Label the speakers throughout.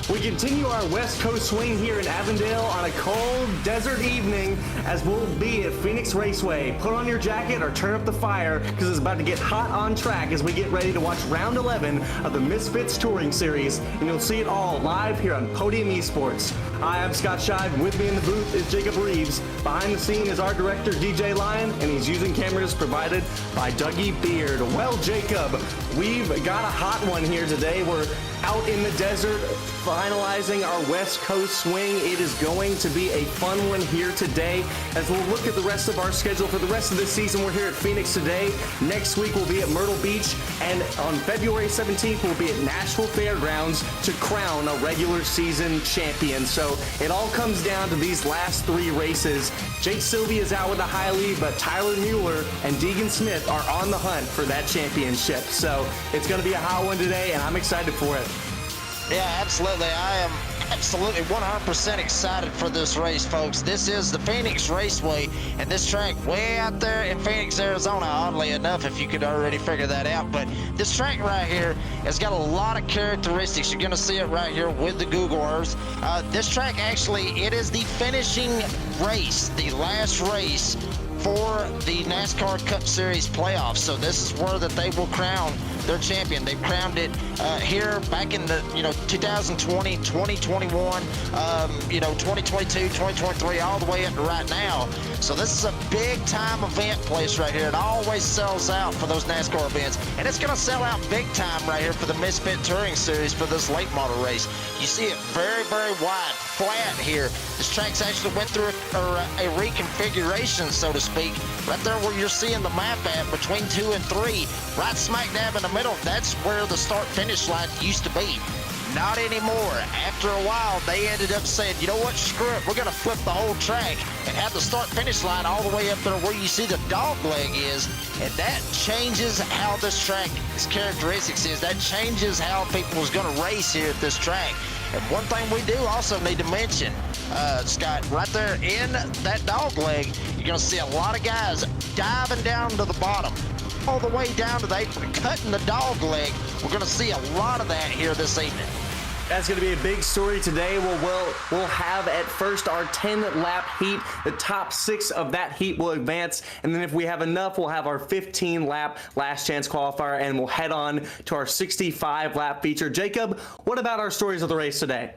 Speaker 1: We continue our West Coast swing here in Avondale on a cold desert evening as we'll be at Phoenix Raceway. Put on your jacket or turn up the fire because it's about to get hot on track as we get ready to watch round 11 of the Misfit Touring Series, and you'll see it all live here on Podium Esports. Hi, I'm Scott Shive. With me in the booth is Jacob Reeves. Behind the scene is our director, DJ Lyon, and he's using cameras provided by Dougie Beard. Well, Jacob, we've got a hot one here today. We're out in the desert finalizing our West Coast swing. It is going to be a fun one here today as we'll look at the rest of our schedule for the rest of this season. We're here at Phoenix today. Next week we'll be at Myrtle Beach, and on February 17th we'll be at Nashville Fairgrounds to crown a regular season champion. So it all comes down to these last three races. Jake Sylvia is out with a high lead, but Tyler Mueller and Deegan Smith are on the hunt for that championship. So it's going to be a hot one today, and I'm excited for it.
Speaker 2: Yeah, absolutely. I am absolutely 100% excited for this race, folks. This is the Phoenix Raceway, and this track way out there in Phoenix, Arizona, oddly enough, if you could already figure that out. But this track right here has got a lot of characteristics. You're going to see it right here with the Google Earth. This track, actually, it is the finishing race, the last race for the NASCAR Cup Series playoffs. So this is where that they will crown their champion. They crowned it here back in the 2020, 2021, 2022, 2023, all the way up to right now. So this is a big time event place right here. It always sells out for those NASCAR events, and it's going to sell out big time right here for the Misfit Touring Series for this late model race. You see it very, very wide, flat here. This track's actually went through a reconfiguration, so to speak. Right there where you're seeing the map at between 2 and 3, right smack dab in the middle, that's where the start-finish line used to be. Not anymore. After a while, they ended up saying, you know what, screw it, we're going to flip the whole track and have the start-finish line all the way up there where you see the dog leg is, and that changes how this track's characteristics is. That changes how people is going to race here at this track. And one thing we do also need to mention, Scott, right there in that dog leg, you're going to see a lot of guys diving down to the bottom, all the way down to the apron, cutting the dog leg. We're going to see a lot of that here this evening.
Speaker 1: That's going to be a big story today. We'll have at first our 10-lap heat. The top 6 of that heat will advance, and then if we have enough, we'll have our 15-lap last chance qualifier, and we'll head on to our 65-lap feature. Jacob, what about our stories of the race today?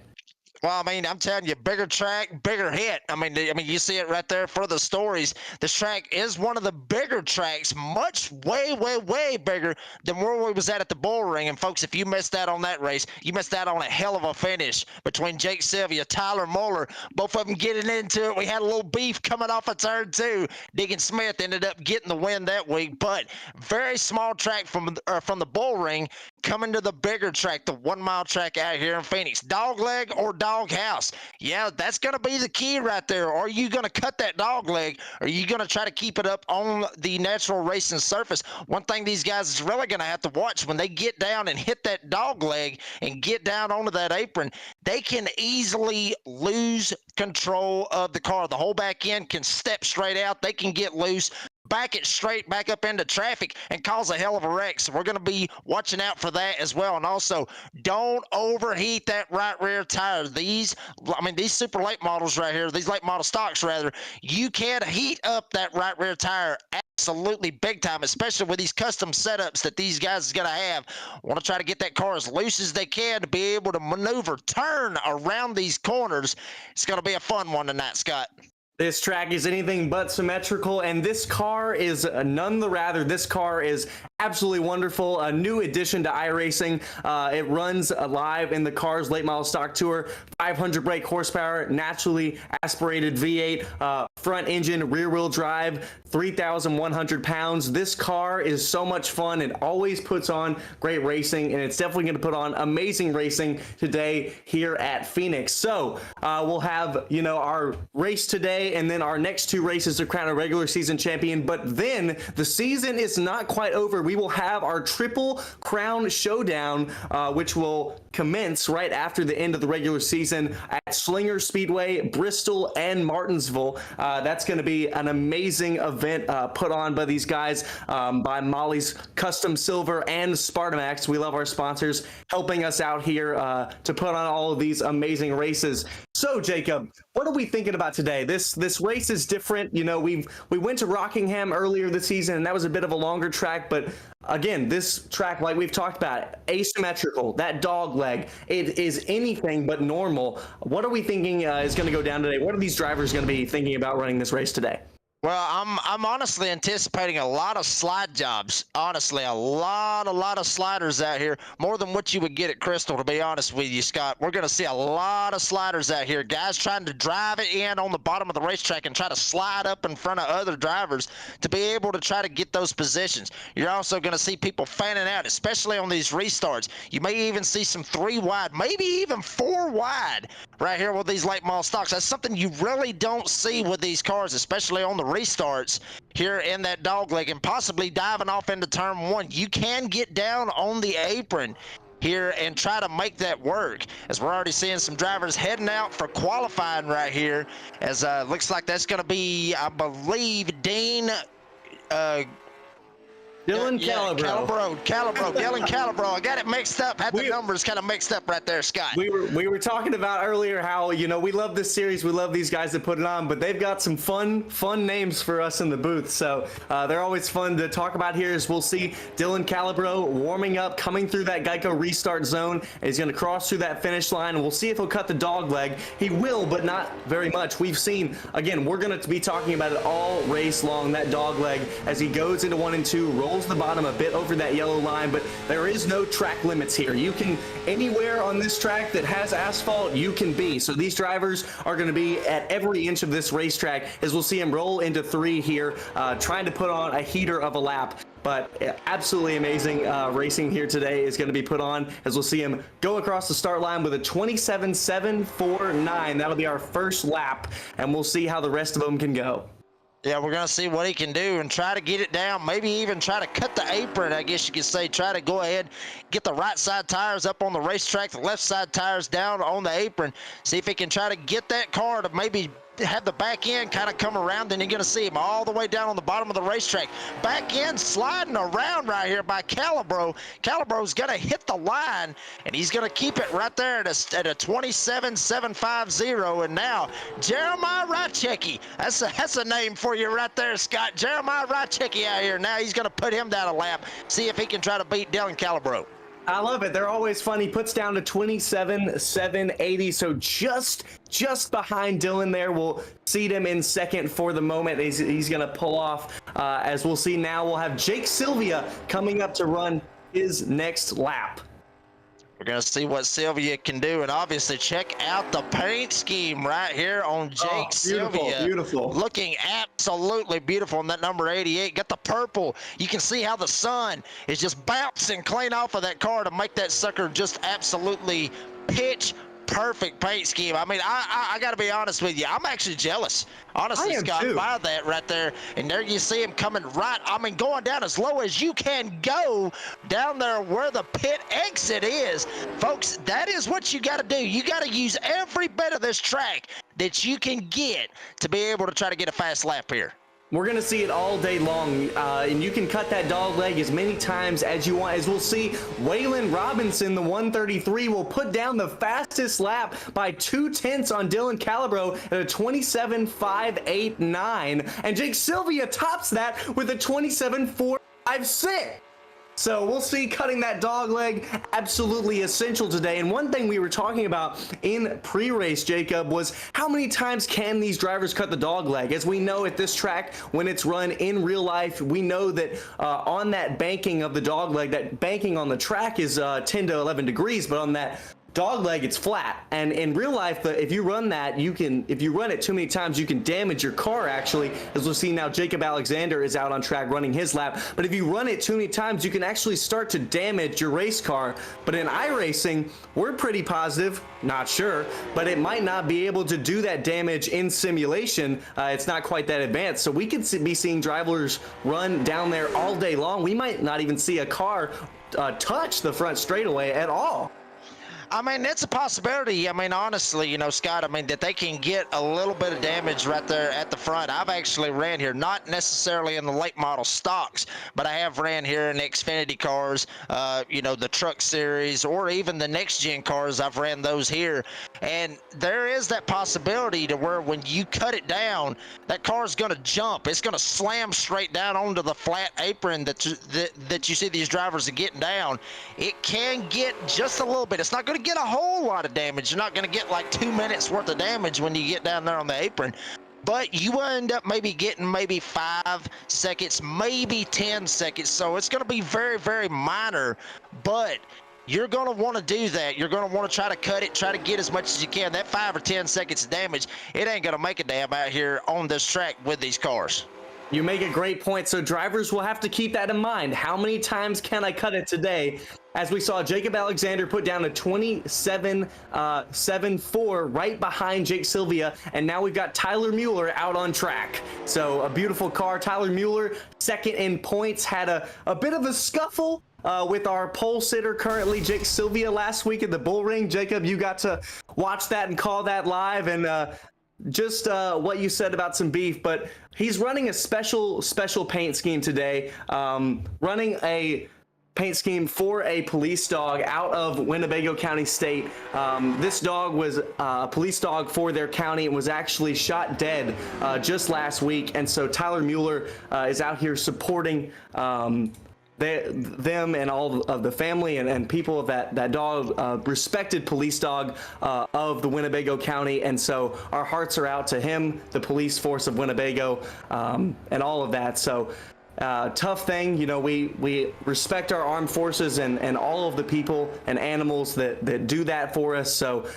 Speaker 2: Well, I mean, I'm telling you, bigger track, bigger hit. I mean, you see it right there for the stories. This track is one of the bigger tracks, much way, way, way bigger than where we was at the bull ring. And folks, if you missed out on that race, you missed out on a hell of a finish between Jake Sylvia, Tyler Mueller, both of them getting into it. We had a little beef coming off of turn 2. Deegan Smith ended up getting the win that week, but very small track from the bull ring coming to the bigger track, the 1 mile track out here in Phoenix. Dog leg or dog house? Yeah, that's going to be the key right there. Are you going to cut that dog leg? Or are you going to try to keep it up on the natural racing surface? One thing these guys is really going to have to watch when they get down and hit that dog leg and get down onto that apron, they can easily lose control of the car. The whole back end can step straight out. They can get loose, back it straight back up into traffic and cause a hell of a wreck. So we're going to be watching out for that as well. And also, don't overheat that right rear tire. These super late models right here, these late model stocks rather, you can heat up that right rear tire absolutely big time, especially with these custom setups that these guys is going to have. Want to try to get that car as loose as they can to be able to maneuver, turn around these corners. It's going to be a fun one tonight, Scott.
Speaker 1: This track is anything but symmetrical, and this car is none the rather. This car is absolutely wonderful. A new addition to iRacing. It runs live in the car's late model stock tour. 500 brake horsepower, naturally aspirated V8, front engine, rear wheel drive, 3,100 pounds. This car is so much fun. It always puts on great racing, and it's definitely going to put on amazing racing today here at Phoenix. So we'll have, our race today Raceway, and then our next 2 races to crown a regular season champion. But then the season is not quite over. We will have our Triple Crown Showdown, which will commence right after the end of the regular season at Slinger Speedway, Bristol, and Martinsville. That's going to be an amazing event put on by these guys, by Molly's Custom Silver and Spartamax. We love our sponsors helping us out here to put on all of these amazing races. So, Jacob, what are we thinking about today? This race is different. You know, we went to Rockingham earlier this season, and that was a bit of a longer track, but again, this track, like we've talked about, asymmetrical, that dog leg, it is anything but normal. What are we thinking is going to go down today? What are these drivers going to be thinking about running this race today?
Speaker 2: Well, I'm honestly anticipating a lot of slide jobs. Honestly, a lot of sliders out here, more than what you would get at Crystal, to be honest with you, Scott. We're going to see a lot of sliders out here. Guys trying to drive it in on the bottom of the racetrack and try to slide up in front of other drivers to be able to try to get those positions. You're also going to see people fanning out, especially on these restarts. You may even see some 3 wide, maybe even 4 wide right here with these late model stocks. That's something you really don't see with these cars, especially on the restarts here in that dog leg and possibly diving off into turn 1. You can get down on the apron here and try to make that work, as we're already seeing some drivers heading out for qualifying right here, as looks like that's going to be, I believe, Dean
Speaker 1: Dylan Calabro.
Speaker 2: Dylan Calabro. I got it mixed up. Had the numbers kind of mixed up right there, Scott.
Speaker 1: We were talking about earlier how, you know, we love this series. We love these guys that put it on, but they've got some fun names for us in the booth. So they're always fun to talk about here. As we'll see Dylan Calabro warming up, coming through that Geico restart zone. He's going to cross through that finish line, and we'll see if he'll cut the dog leg. He will, but not very much. We've seen, again, we're going to be talking about it all race long, that dog leg, as he goes into 1 and 2, rolls the bottom a bit over that yellow line, but there is no track limits here. You can, anywhere on this track that has asphalt, you can be. So these drivers are going to be at every inch of this racetrack, as we'll see him roll into 3 here, trying to put on a heater of a lap. But absolutely amazing racing here today is going to be put on, as we'll see him go across the start line with a 27.749. That'll be our first lap, and we'll see how the rest of them can go.
Speaker 2: Yeah, we're going to see what he can do and try to get it down, maybe even try to cut the apron, I guess you could say. Try to go ahead, get the right side tires up on the racetrack, the left side tires down on the apron. See if he can try to get that car to maybe have the back end kind of come around. Then you're going to see him all the way down on the bottom of the racetrack. Back end sliding around right here by Calabro. Calabro's going to hit the line, and he's going to keep it right there at a 27.750. And now Jeremiah Rychecki, that's a name for you right there, Scott. Jeremiah Rychecki out here. Now he's going to put him down a lap, see if he can try to beat Dylan Calabro.
Speaker 1: I love it. They're always fun. He puts down to 27.780, so just behind Dylan there. We'll seat him in second for the moment. He's going to pull off. As we'll see now, we'll have Jake Sylvia coming up to run his next lap.
Speaker 2: We're going to see what Sylvia can do, and obviously check out the paint scheme right here on Jake Sylvia.
Speaker 1: Beautiful.
Speaker 2: Looking absolutely beautiful on that number 88. Got the purple. You can see how the sun is just bouncing clean off of that car to make that sucker just absolutely pitch perfect paint scheme. I mean, I got to be honest with you. I'm actually jealous. Honestly, Scott, by that right there. And there you see him coming right, I mean, going down as low as you can go down there where the pit exit is. Folks, that is what you got to do. You got to use every bit of this track that you can get to be able to try to get a fast lap here.
Speaker 1: We're going to see it all day long, and you can cut that dog leg as many times as you want. As we'll see, Waylon Robinson, the 133, will put down the fastest lap by 0.2 on Dylan Calabro at a 27.589, and Jake Sylvia tops that with a 27.456. So we'll see cutting that dog leg absolutely essential today. And one thing we were talking about in pre-race, Jacob, was how many times can these drivers cut the dog leg? As we know at this track, when it's run in real life, we know that on that banking of the dog leg, that banking on the track is 10 to 11 degrees, but on that dog leg, it's flat, and in real life, if you run that, if you run it too many times, you can damage your car. Actually, as we'll see now, Jacob Alexander is out on track running his lap, but if you run it too many times, you can actually start to damage your race car. But in iRacing, we're pretty positive, not sure, but it might not be able to do that damage in simulation. It's not quite that advanced, so we could be seeing drivers run down there all day long. We might not even see a car touch the front straightaway at all.
Speaker 2: I mean, it's a possibility. I mean, honestly, you know, Scott, I mean, that they can get a little bit of damage right there at the front. I've actually ran here, not necessarily in the late model stocks, but I have ran here in the Xfinity cars, you know, the truck series, or even the next gen cars. I've ran those here. And there is that possibility to where when you cut it down, that car is going to jump. It's going to slam straight down onto the flat apron that you see these drivers are getting down. It can get just a little bit. It's not going to get a whole lot of damage. You're not going to get like 2 minutes worth of damage when you get down there on the apron, but you end up maybe getting maybe 5 seconds, maybe 10 seconds. So it's going to be very, very minor, but you're going to want to do that. You're going to want to try to cut it, try to get as much as you can. That 5 or 10 seconds of damage, it ain't going to make a damn out here on this track with these cars.
Speaker 1: You make a great point. So drivers will have to keep that in mind. How many times can I cut it today? As we saw, Jacob Alexander put down a 27.74 right behind Jake Sylvia, and now we've got Tyler Mueller out on track. So a beautiful car. Tyler Mueller, second in points, had a bit of a scuffle with our pole sitter currently, Jake Sylvia, last week at the Bull Ring. Jacob, you got to watch that and call that live, and just what you said about some beef, but he's running a special paint scheme today, running a paint scheme for a police dog out of Winnebago County State. This dog was a police dog for their county and was actually shot dead just last week, and so Tyler Mueller is out here supporting them and all of the family and people of that dog, respected police dog of the Winnebago County. And so our hearts are out to him, the police force of Winnebago, and all of that. So tough thing, you know, we respect our armed forces and all of the people and animals that do that for us. So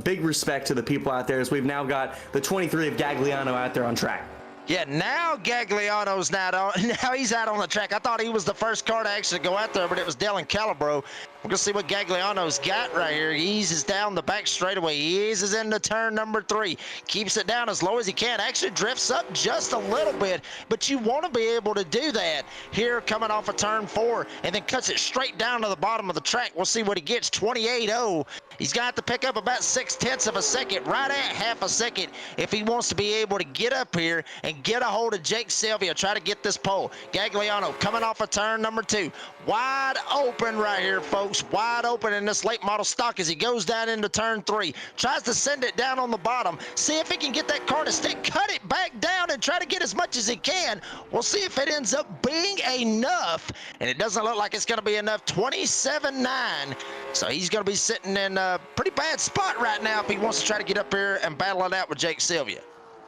Speaker 1: big respect to the people out there, as we've now got the 23 of Gagliano out there on track.
Speaker 2: Yeah, now Gagliano's now he's out on the track. I thought he was the first car to actually go out there, but it was Dylan Calabro. We're going to see what Gagliano's got right here. He eases down the back straightaway. He eases into turn number 3. Keeps it down as low as he can. Actually drifts up just a little bit, but you want to be able to do that here coming off of turn 4, and then cuts it straight down to the bottom of the track. We'll see what he gets. 28.0. He's got to pick up about 0.6 of a second, right at half a second, if he wants to be able to get up here and get a hold of Jake Sylvia, try to get this pole. Gagliano coming off of turn number 2. Wide open right here, folks. Wide open in this late model stock as he goes down into turn 3. Tries to send it down on the bottom. See if he can get that car to stick. Cut it back down and try to get as much as he can. We'll see if it ends up being enough. And it doesn't look like it's going to be enough. 27.9. So he's going to be sitting in a pretty bad spot right now if he wants to try to get up here and battle it out with Jake Sylvia.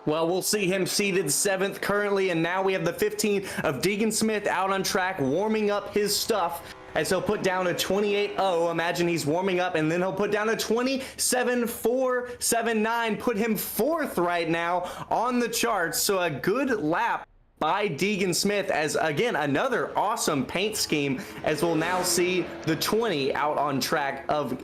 Speaker 1: Well, we'll see him seated 7th currently, and now we have the 15 of Deegan Smith out on track warming up his stuff, as he'll put down a 28.0. Imagine he's warming up, and then he'll put down a 27.479, put him 4th right now on the charts. So a good lap by Deegan Smith, as again another awesome paint scheme, as we'll now see the 20 out on track of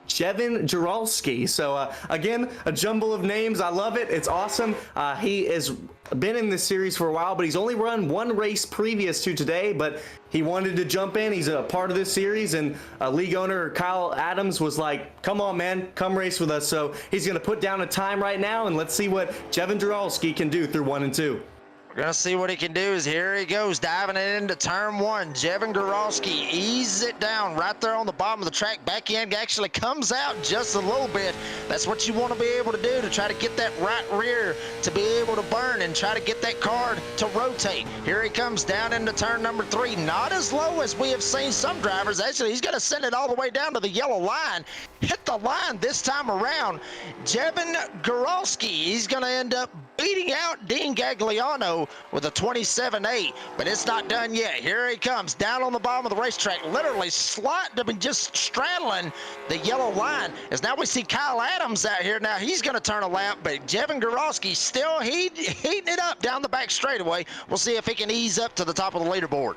Speaker 1: Jevin Jaralski. So again, a jumble of names. I love it. It's awesome. He has been in this series for a while, but he's only run one race previous to today, but he wanted to jump in. He's a part of this series, and league owner Kyle Adams was like, come on, man, come race with us. So he's going to put down a time right now, and let's see what Jevin Jaralski can do through 1 and 2.
Speaker 2: We're going to see what he can do. Is here he goes, diving it into turn 1. Jevin Goralski eases it down right there on the bottom of the track. Back end actually comes out just a little bit. That's what you want to be able to do, to try to get that right rear to be able to burn and try to get that car to rotate. Here he comes down into turn number 3. Not as low as we have seen some drivers. Actually, he's going to send it all the way down to the yellow line. Hit the line this time around. Jevin Goralski, he's going to end up beating out Dean Gagliano go with a 27.8, but it's not done yet. Here he comes down on the bottom of the racetrack, literally sliding, I mean, just straddling the yellow line. As now we see Kyle Adams out here. Now he's going to turn a lap, but Jevin Gorowski still heating it up down the back straightaway. We'll see if he can ease up to the top of the leaderboard.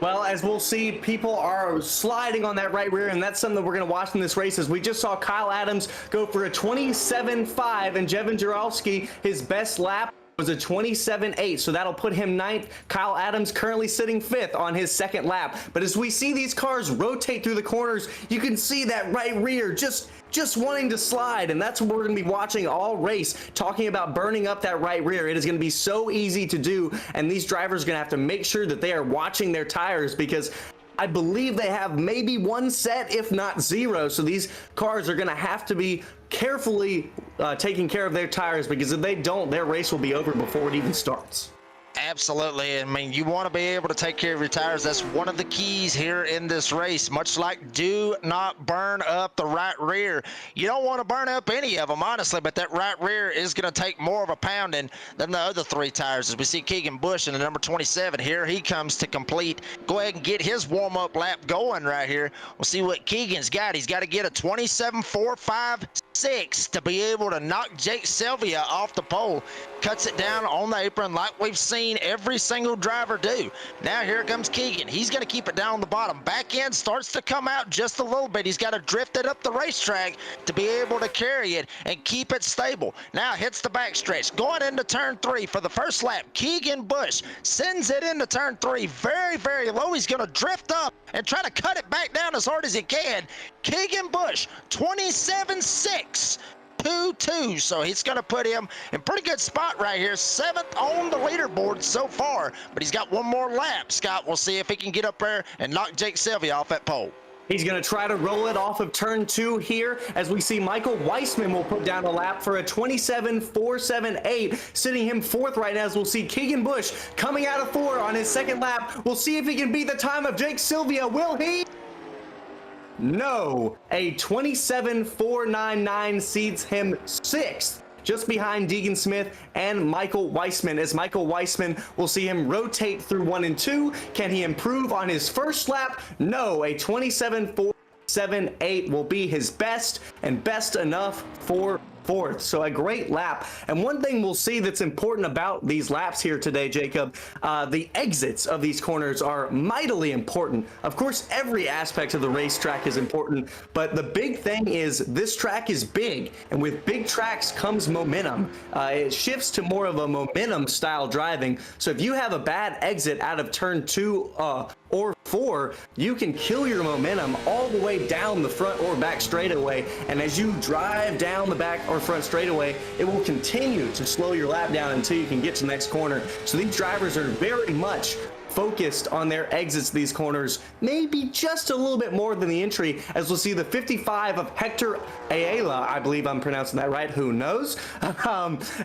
Speaker 1: Well, as we'll see, people are sliding on that right rear, and that's something that we're going to watch in this race. As we just saw Kyle Adams go for a 27.5, and Jevin Jarowski, his best lap was a 27.8, so that'll put him ninth. Kyle Adams currently sitting fifth on his second lap. But as we see these cars rotate through the corners, you can see that right rear just wanting to slide, and that's what we're going to be watching all race, talking about burning up that right rear. It is going to be so easy to do, and these drivers are going to have to make sure that they are watching their tires, because I believe they have maybe one set, if not zero. So these cars are going to have to be carefully taking care of their tires, because if they don't, their race will be over before it even starts.
Speaker 2: Absolutely. I mean, you want to be able to take care of your tires. That's one of the keys here in this race. Much like do not burn up the right rear. You don't want to burn up any of them, honestly, but that right rear is going to take more of a pounding than the other three tires. As we see Keegan Busch in the number 27, here he comes to complete. Go ahead and get his warm-up lap going right here. We'll see what Keegan's got. He's got to get a 27.456 to be able to knock Jake Sylvia off the pole. Cuts it down on the apron like we've seen every single driver do. Now here comes Keegan. He's going to keep it down on the bottom. Back end starts to come out just a little bit. He's got to drift it up the racetrack to be able to carry it and keep it stable. Now hits the backstretch. Going into turn 3 for the first lap. Keegan Busch sends it into turn 3 very, very low. He's going to drift up and try to cut it back down as hard as he can. Keegan Busch, 27.6. 2-2, so he's going to put him in pretty good spot right here, 7th on the leaderboard so far, but he's got one more lap. Scott, we'll see if he can get up there and knock Jake Sylvia off that pole.
Speaker 1: He's going to try to roll it off of turn 2 here, as we see Michael Weissman will put down a lap for a 27.478, sitting him 4th right now, as we'll see Keegan Busch coming out of 4 on his second lap. We'll see if he can beat the time of Jake Sylvia. Will he? No, a 27.499 seats him 6th, just behind Deegan Smith and Michael Weissman, as Michael Weissman will see him rotate through 1 and 2. Can he improve on his first lap? No, a 27.478 will be his best, and best enough for 4th. So a great lap. And one thing we'll see that's important about these laps here today, Jacob, the exits of these corners are mightily important. Of course, every aspect of the racetrack is important, but the big thing is this track is big, and with big tracks comes momentum. It shifts to more of a momentum style driving. So if you have a bad exit out of turn 2 or 4, you can kill your momentum all the way down the front or back straightaway, and as you drive down the back or front straightaway, it will continue to slow your lap down until you can get to the next corner. So these drivers are very much focused on their exits these corners, maybe just a little bit more than the entry, as we'll see the 55 of Hector Ayala, I believe I'm pronouncing that right, who knows,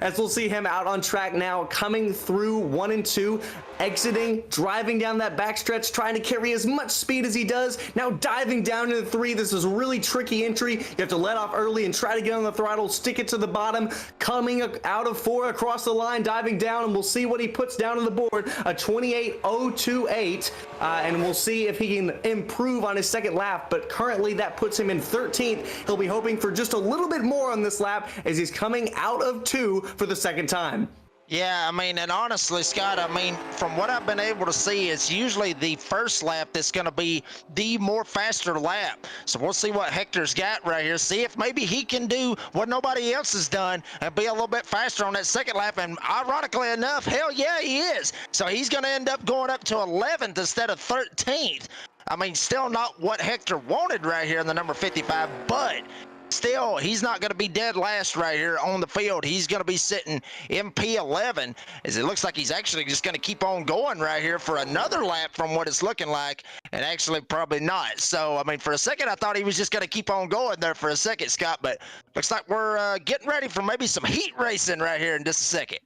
Speaker 1: as we'll see him out on track now, coming through 1 and 2, exiting, driving down that backstretch, trying to carry as much speed as he does, now diving down into 3. This is a really tricky entry. You have to let off early and try to get on the throttle, stick it to the bottom, coming out of 4 across the line, diving down, and we'll see what he puts down on the board, a 28.028, and we'll see if he can improve on his second lap, but currently that puts him in 13th. He'll be hoping for just a little bit more on this lap as he's coming out of 2 for the second time.
Speaker 2: Yeah, I mean, and honestly, Scott, I mean, from what I've been able to see, it's usually the first lap that's going to be the more faster lap. So we'll see what Hector's got right here. See if maybe he can do what nobody else has done and be a little bit faster on that second lap. And ironically enough, hell yeah, he is. So he's going to end up going up to 11th instead of 13th. I mean, still not what Hector wanted right here in the number 55, but still, he's not going to be dead last right here on the field. He's going to be sitting in P11, as it looks like he's actually just going to keep on going right here for another lap from what it's looking like, and actually probably not. So, I mean, for a second, I thought he was just going to keep on going there for a second, Scott, but looks like we're getting ready for maybe some heat racing right here in just a second.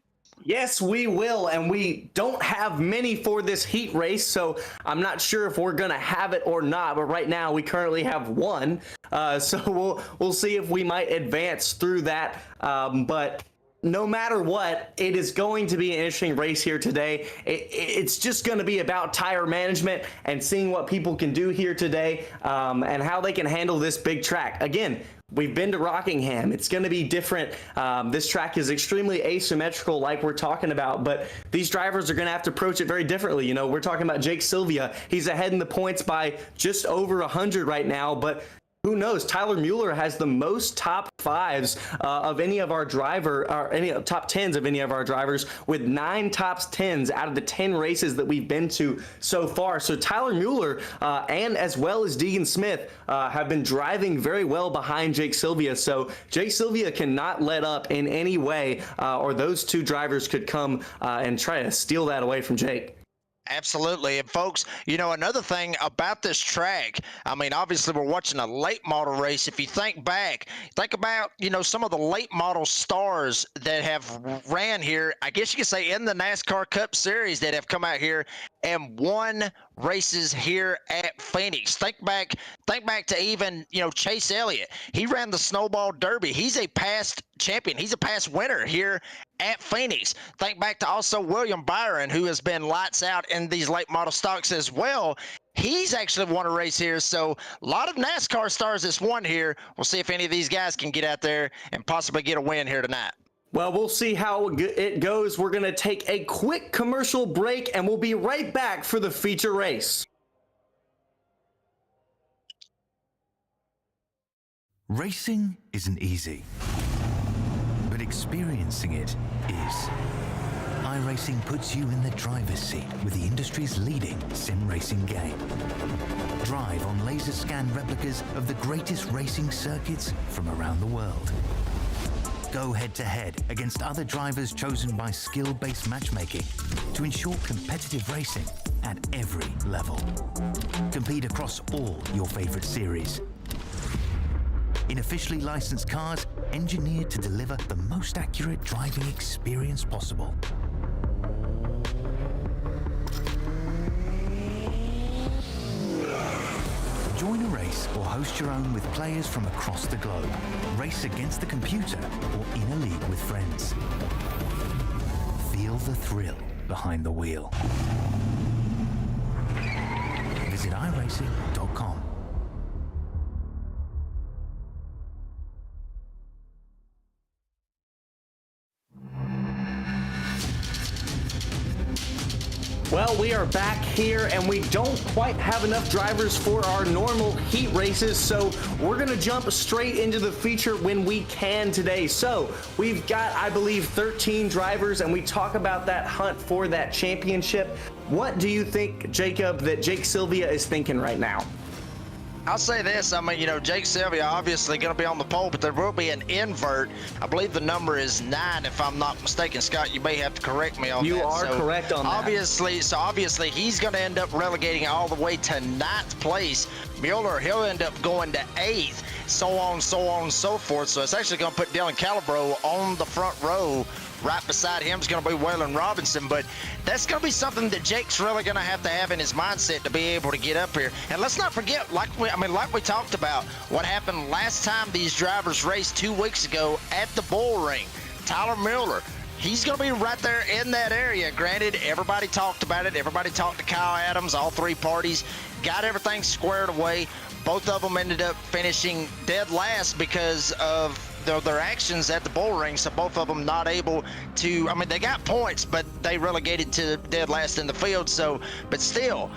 Speaker 1: Yes, we will, and we don't have many for this heat race, so I'm not sure if we're gonna have it or not, but right now we currently have one, so we'll see if we might advance through that, but no matter what, it is going to be an interesting race here today. It's just going to be about tire management and seeing what people can do here today, and how they can handle this big track. Again, we've been to Rockingham. It's going to be different. This track is extremely asymmetrical, like we're talking about, but these drivers are going to have to approach it very differently. You know, we're talking about Jake Sylvia. He's ahead in the points by just over 100 right now, but who knows? Tyler Mueller has the most top fives of any of our driver, or any top tens of any of our drivers, with 9 top tens out of the 10 races that we've been to so far. So Tyler Mueller and as well as Deegan Smith have been driving very well behind Jake Sylvia. So Jake Sylvia cannot let up in any way, or those two drivers could come and try to steal that away from Jake.
Speaker 2: Absolutely. And folks, you know, another thing about this track, I mean, obviously we're watching a late model race. If you think back, think about, you know, some of the late model stars that have ran here, I guess you could say in the NASCAR Cup Series, that have come out here and won races here at Phoenix. Think back to even, you know, Chase Elliott. He ran the Snowball Derby. He's a past champion. He's a past winner here at Phoenix. Think back to also William Byron, who has been lights out in these late model stocks as well. He's actually won a race here. So a lot of NASCAR stars that's won here. We'll see if any of these guys can get out there and possibly get a win here tonight.
Speaker 1: Well, we'll see how it goes. We're going to take a quick commercial break, and we'll be right back for the feature race.
Speaker 3: Racing isn't easy, but experiencing it is. iRacing puts you in the driver's seat with the industry's leading sim racing game. Drive on laser scan replicas of the greatest racing circuits from around the world. Go head-to-head against other drivers chosen by skill-based matchmaking to ensure competitive racing at every level. Compete across all your favorite series. In officially licensed cars, engineered to deliver the most accurate driving experience possible. Join a race or host your own with players from across the globe. Race against the computer or in a league with friends. Feel the thrill behind the wheel. Visit iRacing.com.
Speaker 1: Well, we are back here, and we don't quite have enough drivers for our normal heat races, so we're going to jump straight into the feature when we can today. So we've got, I believe, 13 drivers, and we talk about that hunt for that championship. What do you think, Jacob, that Jake Sylvia is thinking right now?
Speaker 2: I'll say this. I mean, you know, Jake Sylvia obviously going to be on the pole, but there will be an invert. I believe the number is 9, if I'm not mistaken. Scott, you may have to correct me on that.
Speaker 1: You are correct on that.
Speaker 2: Obviously, he's going to end up relegating all the way to 9th place. Mueller, he'll end up going to 8th, so on, so forth. So it's actually going to put Dylan Calabro on the front row. Right beside him is going to be Waylon Robinson, but that's going to be something that Jake's really going to have in his mindset to be able to get up here. And let's not forget, like we talked about, what happened last time these drivers raced 2 weeks ago at the Bull Ring. Tyler Mueller, he's going to be right there in that area. Granted, everybody talked about it. Everybody talked to Kyle Adams, all 3 parties, got everything squared away. Both of them ended up finishing dead last because of their actions at the Bull Ring, so both of them not able to, I mean, they got points, but they relegated to dead last in the field. So, but still,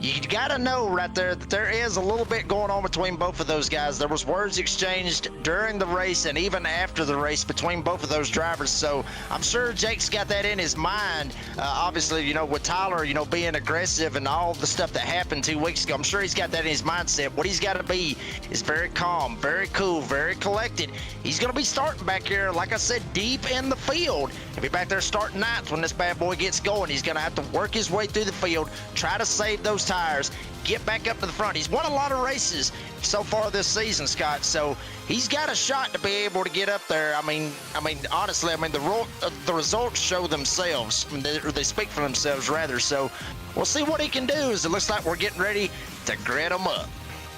Speaker 2: you got to know right there that there is a little bit going on between both of those guys. There was words exchanged during the race and even after the race between both of those drivers. So I'm sure Jake's got that in his mind. Obviously, you know, with Tyler, you know, being aggressive and all the stuff that happened 2 weeks ago, I'm sure he's got that in his mindset. What he's got to be is very calm, very cool, very collected. He's going to be starting back here, like I said, deep in the field. He'll be back there starting 9th when this bad boy gets going. He's going to have to work his way through the field, try to save those tires, get back up to the front. He's won a lot of races so far this season, Scott, so he's got a shot to be able to get up there. I mean, honestly, the results show themselves. I mean, they speak for themselves, rather. So we'll see what he can do, as it looks like we're getting ready to grid him up.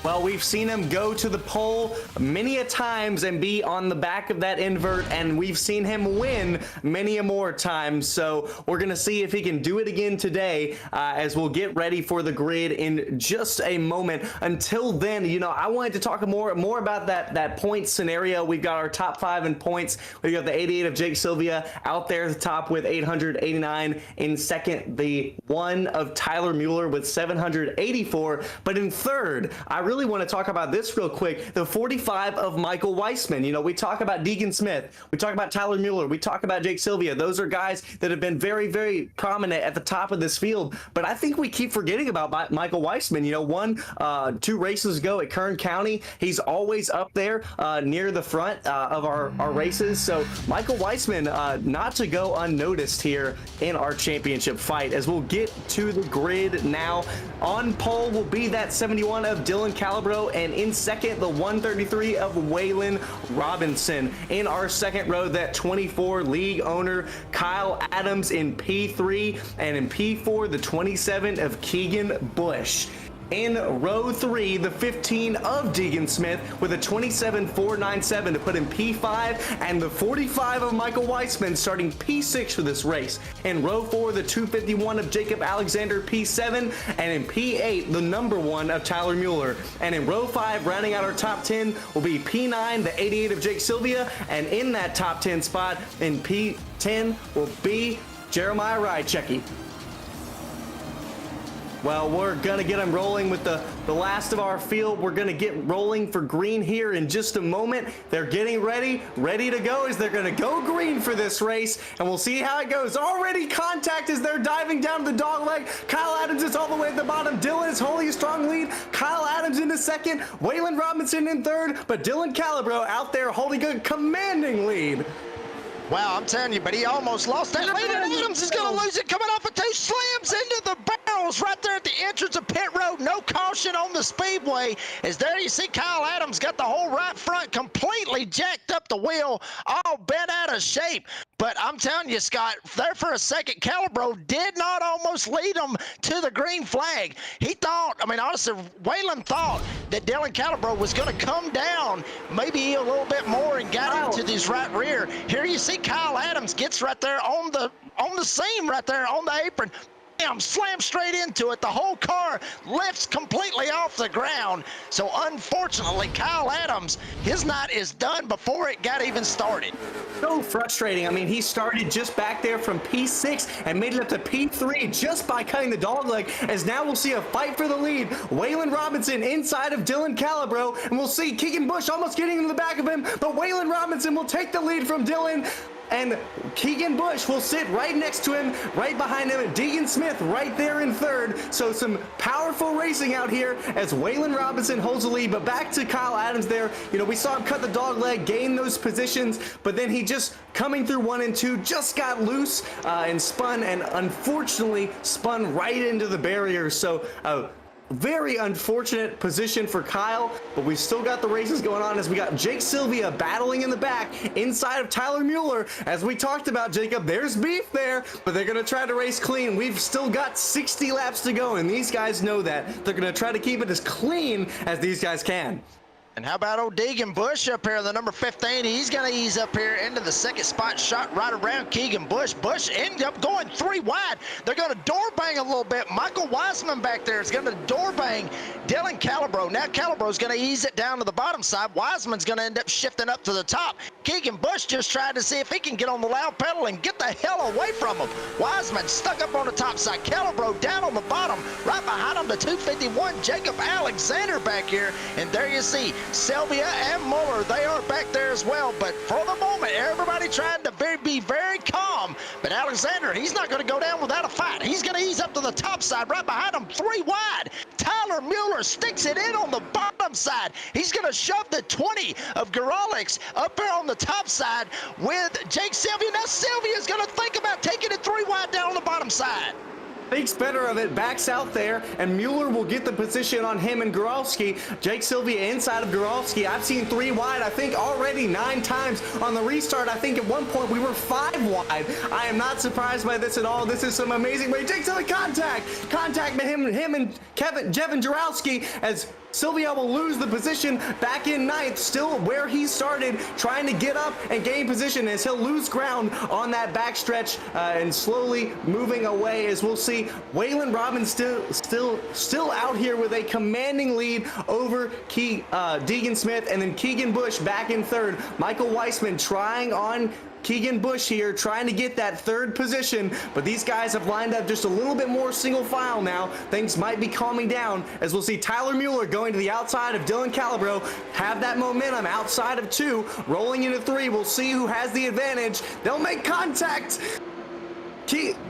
Speaker 1: Well, we've seen him go to the pole many a times and be on the back of that invert, and we've seen him win many a more times. So we're going to see if he can do it again today as we'll get ready for the grid in just a moment. Until then, you know, I wanted to talk more about that point scenario. We've got our top 5 in points. We've got the 88 of Jake Sylvia out there at the top with 889. In second, the 1 of Tyler Mueller with 784. But in third, I really want to talk about this real quick. The 45 of Michael Weissman. You know, we talk about Deegan Smith. We talk about Tyler Mueller. We talk about Jake Sylvia. Those are guys that have been very, very prominent at the top of this field. But I think we keep forgetting about Michael Weissman. You know, 2 races ago at Kern County, he's always up there near the front of our races. So Michael Weissman, not to go unnoticed here in our championship fight, as we'll get to the grid now. On pole will be that 71 of Dylan Calabro, and in second, the 133 of Waylon Robinson. In our second row, that 24 league owner Kyle Adams in P3, and in P4, the 27 of Keegan Bush. In row 3, the 15 of Deegan Smith with a 27.497 to put in P5, and the 45 of Michael Weissman starting P6 for this race. In row 4, the 251 of Jacob Alexander, P7, and in P8, the number 1 of Tyler Mueller. And in row 5, rounding out our top 10, will be P9, the 88 of Jake Sylvia, and in that top 10 spot in P10 will be Jeremiah Rychecki. Well, we're going to get them rolling with the last of our field. We're going to get rolling for green here in just a moment. They're getting ready to go as they're going to go green for this race, and we'll see how it goes. Already contact as they're diving down to the dog leg. Kyle Adams is all the way at the bottom. Dylan is holding a strong lead. Kyle Adams in the second. Waylon Robinson in third, but Dylan Calabro out there holding a commanding lead.
Speaker 2: Wow, I'm telling you, but he almost lost that lead, and Adams is going to lose it coming off of 2 slams into the barrels right there at the entrance of pit road. No caution on the speedway. As there you see Kyle Adams got the whole right front completely jacked up the wheel, all bent out of shape. But I'm telling you, Scott, there for a second, Calabro did not almost lead him to the green flag. He thought, I mean, honestly, Waylon thought that Dylan Calabro was going to come down maybe a little bit more and got into this right rear. Here you see Kyle Adams gets right there on the seam right there on the apron. Bam, slam straight into it. The whole car lifts completely off the ground. So unfortunately, Kyle Adams, his night is done before it got even started.
Speaker 1: So frustrating. I mean, he started just back there from P6 and made it up to P3 just by cutting the dog leg, as now we'll see a fight for the lead. Waylon Robinson inside of Dylan Calabro, and we'll see Keegan Bush almost getting in the back of him, but Waylon Robinson will take the lead from Dylan. And Keegan Bush will sit right next to him, right behind him, Deegan Smith right there in third. So some powerful racing out here as Waylon Robinson holds the lead. But back to Kyle Adams there. You know, we saw him cut the dog leg, gain those positions, but then he just coming through 1 and 2 just got loose and spun, and unfortunately spun right into the barrier. So very unfortunate position for Kyle, but we still got the races going on as we got Jake Sylvia battling in the back inside of Tyler Mueller. As we talked about, Jacob, there's beef there, but they're going to try to race clean. We've still got 60 laps to go, and these guys know that. They're going to try to keep it as clean as these guys can.
Speaker 2: And how about old Deegan Bush up here, the number 15? He's going to ease up here into the second spot, shot right around Keegan Bush. Bush ended up going 3 wide. They're going to door bang a little bit. Michael Weissman back there is going to door bang Dylan Calabro. Now Calabro's going to ease it down to the bottom side. Weissman's going to end up shifting up to the top. Keegan Bush just tried to see if he can get on the loud pedal and get the hell away from him. Weissman stuck up on the top side. Calabro down on the bottom. Right behind him, the 251, Jacob Alexander back here. And there you see Sylvia and Mueller, they are back there as well. But for the moment, everybody trying to be very calm. But Alexander, he's not going to go down without a fight. He's going to ease up to the top side. Right behind him, 3 wide. Tyler Mueller sticks it in on the bottom side. He's going to shove the 20 of Garalix up there on the top side with Jake Sylvia. Now Sylvia's going to think about taking it 3 wide down on the bottom side.
Speaker 1: thinks better of it, backs out there, and Mueller will get the position on him and Goralski. Jake Sylvia inside of Goralski. I've seen 3 wide, I think already 9 times on the restart. I think at one point we were 5 wide. I am not surprised by this at all. This is some amazing way. Jake Sylvia contact him and Jevin Goralski as Sylvia will lose the position back in 9th, still where he started, trying to get up and gain position as he'll lose ground on that backstretch and slowly moving away, as we'll see Waylon Robbins still out here with a commanding lead over Deegan Smith, and then Keegan Bush back in 3rd. Michael Weissman trying on Keegan Bush here, trying to get that 3rd position, but these guys have lined up just a little bit more single file now. Things might be calming down as we'll see Tyler Mueller going to the outside of Dylan Calabro, have that momentum outside of 2, rolling into 3. We'll see who has the advantage. They'll make contact.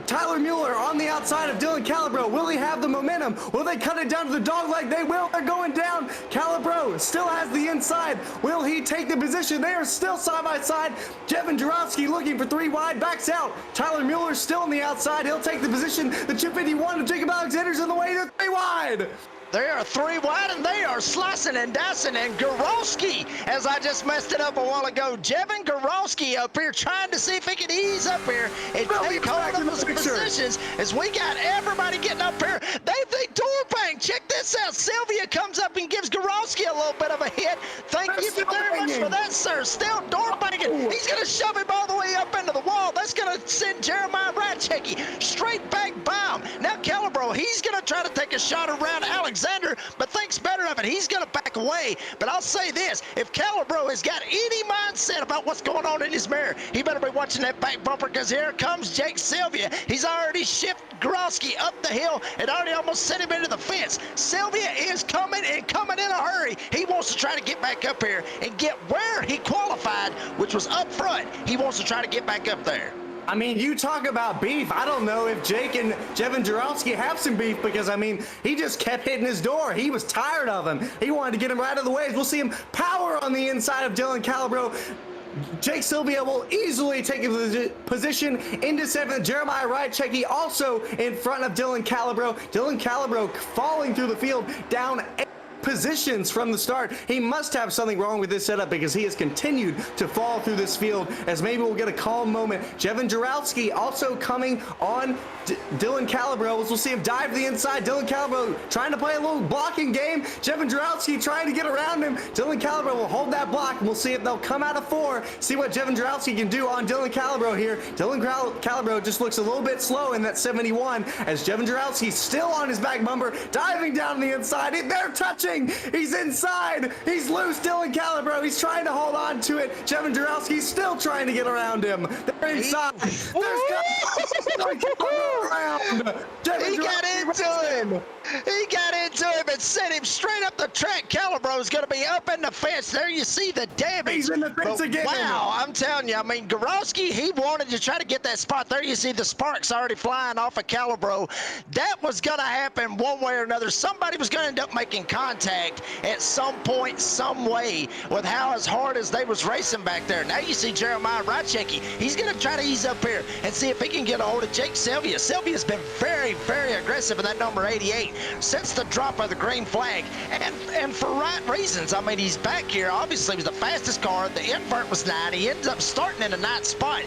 Speaker 1: Tyler Mueller on the outside of Dylan Calabro. Will he have the momentum? Will they cut it down to the dog leg? They will. They're going down. Calabro still has the inside. Will he take the position? They are still side by side. Jevin Jarowski looking for 3 wide, backs out. Tyler Mueller still on the outside. He'll take the position. The chip 51 of Jacob Alexander's in the way to 3 wide.
Speaker 2: They are 3 wide, and they are slicing and dicing, and Goralski, as I just messed it up a while ago, Jevin Goralski up here trying to see if he can ease up here and take hold of those positions as we got everybody getting up here. They door bang. Check this out. Sylvia comes up and gives Goralski a little bit of a hit. Thank you very much for that, sir. Still door banging. He's going to shove him all the way up into the wall. That's going to send Jeremiah Ratchecki straight back by him. Now Calabro, he's going to try to take a shot around Alexander, but thinks better of it. He's going to back away. But I'll say this, if Calabro has got any mindset about what's going on in his mirror, he better be watching that back bumper, because here comes Jake Sylvia. He's already shifted Goralski up the hill and already almost sent him into the fence. Sylvia is coming in a hurry. He wants to try to get back up here and get where he qualified, which was up front. He wants to try to get back up there.
Speaker 1: I mean, you talk about beef. I don't know if Jake and Jevin Jarowski have some beef, because, I mean, he just kept hitting his door. He was tired of him. He wanted to get him right out of the way. We'll see him power on the inside of Dylan Calabro. Jake Sylvia will easily take a position into 7th. Jeremiah Rychecki also in front of Dylan Calabro. Dylan Calabro falling through the field down 8 positions from the start. He must have something wrong with this setup, because he has continued to fall through this field, as maybe we'll get a calm moment. Jevin Jarowski also coming on Dylan Calabro. We'll see him dive to the inside. Dylan Calabro trying to play a little blocking game. Jevin Jarowski trying to get around him. Dylan Calabro will hold that block, and we'll see if they'll come out of 4. See what Jevin Jarowski can do on Dylan Calabro here. Dylan Calabro just looks a little bit slow in that 71, as Jevin Jarowski still on his back bumper, diving down the inside. They're touching. He's inside. He's loose. Dylan Calabro. He's trying to hold on to it. Jevin Jarowski's still trying to get around him. They're inside. There's around.
Speaker 2: He got into him. He got into him and sent him straight up the track. Calabro's going to be up in the fence. There you see the damage.
Speaker 1: He's in the fence again.
Speaker 2: Wow, I'm telling you, I mean, Goralski, he wanted to try to get that spot. There you see the sparks already flying off of Calabro. That was going to happen one way or another. Somebody was going to end up making contact at some point, some way, with how as hard as they was racing back there. Now you see Jeremiah Rychecki. He's going to try to ease up here and see if he can get a hold of Jake Sylvia. Sylvia's been very, very aggressive in that number 88 since the drop of the green flag, and for right reasons. I mean, he's back here. Obviously, he was the fastest car. The invert was 9. He ends up starting in the 9th spot.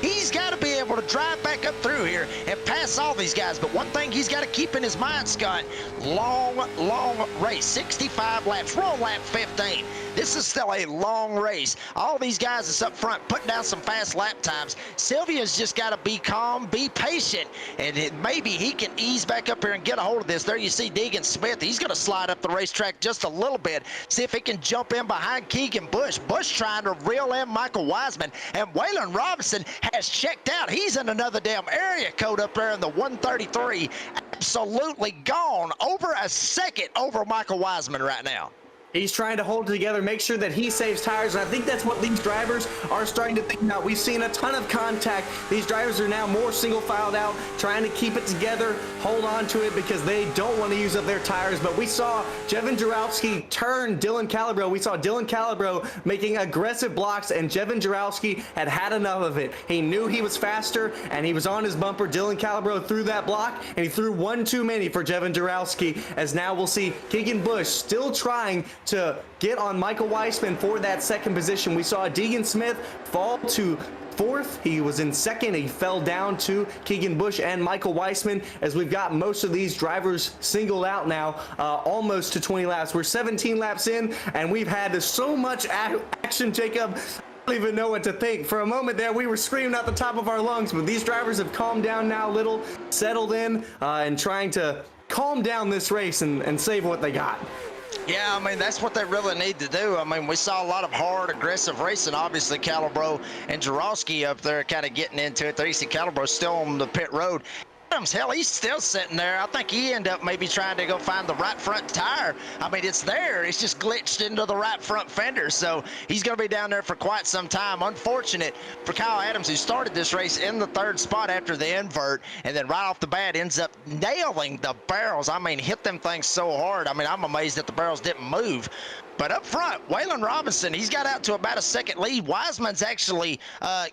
Speaker 2: He's got to be able to drive back up through here and pass all these guys. But one thing he's got to keep in his mind, Scott, long race, 65 laps. We're on lap 15. This is still a long race. All these guys that's up front putting down some fast lap times. Sylvia's just got to be calm, be patient, and maybe he can ease back up here and get a hold of this. There you see Deegan Smith. He's going to slide up the racetrack just a little bit, see if he can jump in behind Keegan Bush. Bush trying to reel in Michael Wiseman, and Waylon Robinson has checked out. He's in another damn area code up there in the 133. Absolutely gone. Over a second over Michael Wiseman right now.
Speaker 1: He's trying to hold it together, make sure that he saves tires, and I think that's what these drivers are starting to think about. We've seen a ton of contact. These drivers are now more single-filed out, trying to keep it together, hold on to it because they don't want to use up their tires. But we saw Jevin Jarowski turn Dylan Calabro. We saw Dylan Calabro making aggressive blocks, and Jevin Jarowski had had enough of it. He knew he was faster, and he was on his bumper. Dylan Calabro threw that block, and he threw one too many for Jevin Jarowski, as now we'll see Keegan Bush still trying to get on Michael Weissman for that second position. We saw Deegan Smith fall to fourth. He was in second. He fell down to Keegan Bush and Michael Weissman, as we've got most of these drivers singled out now, almost to 20 laps. We're 17 laps in, and we've had so much action, Jacob. I don't even know what to think. For a moment there, we were screaming at the top of our lungs, but these drivers have calmed down now a little, settled in, and trying to calm down this race and save what they got.
Speaker 2: Yeah, I mean, that's what they really need to do. I mean, we saw a lot of hard, aggressive racing. Obviously, Calabro and Jarowski up there kind of getting into it. There you see Calabro still on the pit road. Adams, hell, he's still sitting there. I think he ended up maybe trying to go find the right front tire. I mean, it's there. It's just glitched into the right front fender. So he's going to be down there for quite some time. Unfortunate for Kyle Adams, who started this race in the third spot after the invert, and then right off the bat ends up nailing the barrels. I mean, hit them things so hard. I mean, I'm amazed that the barrels didn't move. But up front, Waylon Robinson, he's got out to about a second lead. Wiseman's actually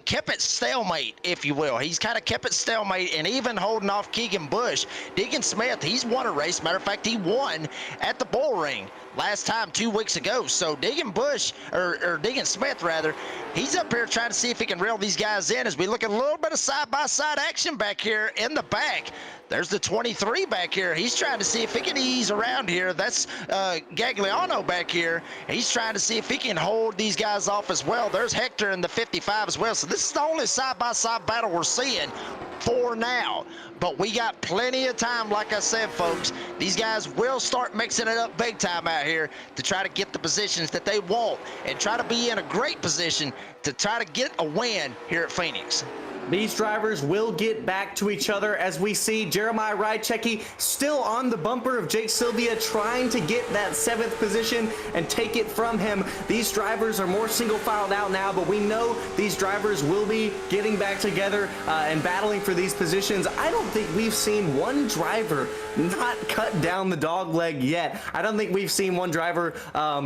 Speaker 2: kept it stalemate, if you will. He's kind of kept it stalemate and even holding off Keegan Bush. Deegan Smith, he's won a race. Matter of fact, he won at the Bull Ring last time 2 weeks ago. So Deegan Bush, or Deegan Smith rather, he's up here trying to see if he can reel these guys in as we look at a little bit of side-by-side action back here in the back. There's the 23 back here. He's trying to see if he can ease around here. That's Gagliano back here. He's trying to see if he can hold these guys off as well. There's Hector in the 55 as well. So this is the only side-by-side battle we're seeing for now. But we got plenty of time, like I said, folks. These guys will start mixing it up big time out here to try to get the positions that they want and try to be in a great position to try to get a win here at Phoenix.
Speaker 1: These drivers will get back to each other as we see Jeremiah Rychecki still on the bumper of Jake Sylvia, trying to get that 7th position and take it from him. These drivers are more single filed out now, but we know these drivers will be getting back together and battling for these positions. I don't think we've seen one driver not cut down the dog leg yet. I don't think we've seen one driver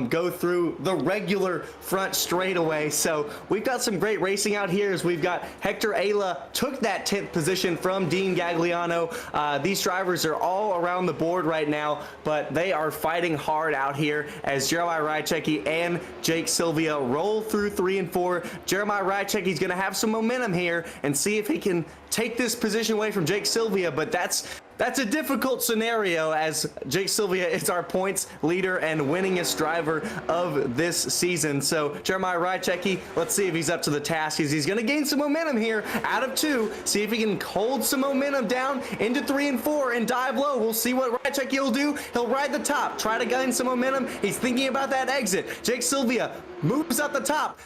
Speaker 1: go through the regular front straightaway. So we've got some great racing out here as we've got Hector Ayla took that 10th position from Dean Gagliano. These drivers are all around the board right now, but they are fighting hard out here as Jeremiah Rychecki and Jake Sylvia roll through 3 and 4. Jeremiah Rychecki is going to have some momentum here and see if he can take this position away from Jake Sylvia, but that's a difficult scenario as Jake Sylvia is our points leader and winningest driver of this season. So Jeremiah Rychecki, let's see if he's up to the task. He's going to gain some momentum here out of 2. See if he can hold some momentum down into 3 and 4 and dive low. We'll see what Rychecki will do. He'll ride the top, try to gain some momentum. He's thinking about that exit. Jake Sylvia moves up the top.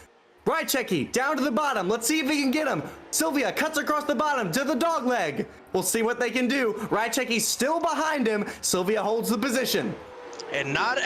Speaker 1: Rychecki down to the bottom. Let's see if he can get him. Sylvia cuts across the bottom to the dog leg. We'll see what they can do. Rychecki's still behind him. Sylvia holds the position.
Speaker 2: And not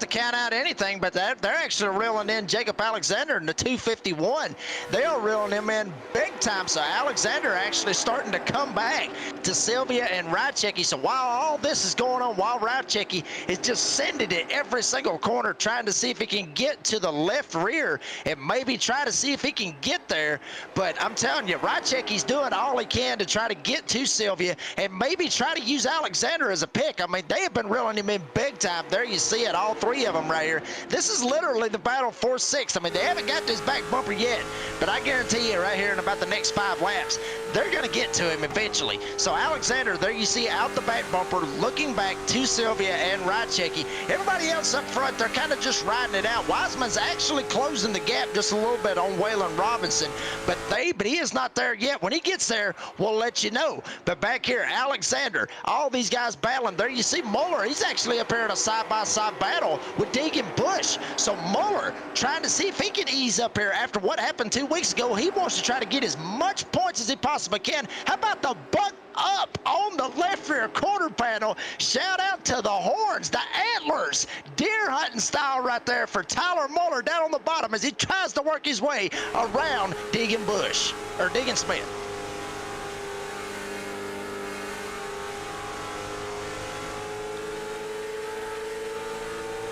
Speaker 2: to count out anything, but they're actually reeling in Jacob Alexander in the 251. They are reeling him in big time. So Alexander actually starting to come back to Sylvia and Rychecki. So while all this is going on, while Rychecki is just sending it every single corner, trying to see if he can get to the left rear and maybe try to see if he can get there. But I'm telling you, Rychecki's doing all he can to try to get to Sylvia and maybe try to use Alexander as a pick. I mean, they have been reeling him in big time. There you see it, all 3 of them right here. This is literally the battle for 6. I mean, they haven't got to his back bumper yet, but I guarantee you right here in about the next 5 laps, they're going to get to him eventually. So Alexander, there you see out the back bumper, looking back to Sylvia and Rychecki. Everybody else up front, they're kind of just riding it out. Wiseman's actually closing the gap just a little bit on Waylon Robinson, but he is not there yet. When he gets there, we'll let you know. But back here, Alexander, all these guys battling. There you see Muller. He's actually up here here in a side-by-side battle with Deegan Bush. So Muller trying to see if he can ease up here after what happened 2 weeks ago. He wants to try to get as much points as he possibly can. How about the butt up on the left rear quarter panel? Shout out to the horns, the antlers, deer hunting style right there for Tyler Muller down on the bottom as he tries to work his way around Deegan Bush, or Deegan Smith.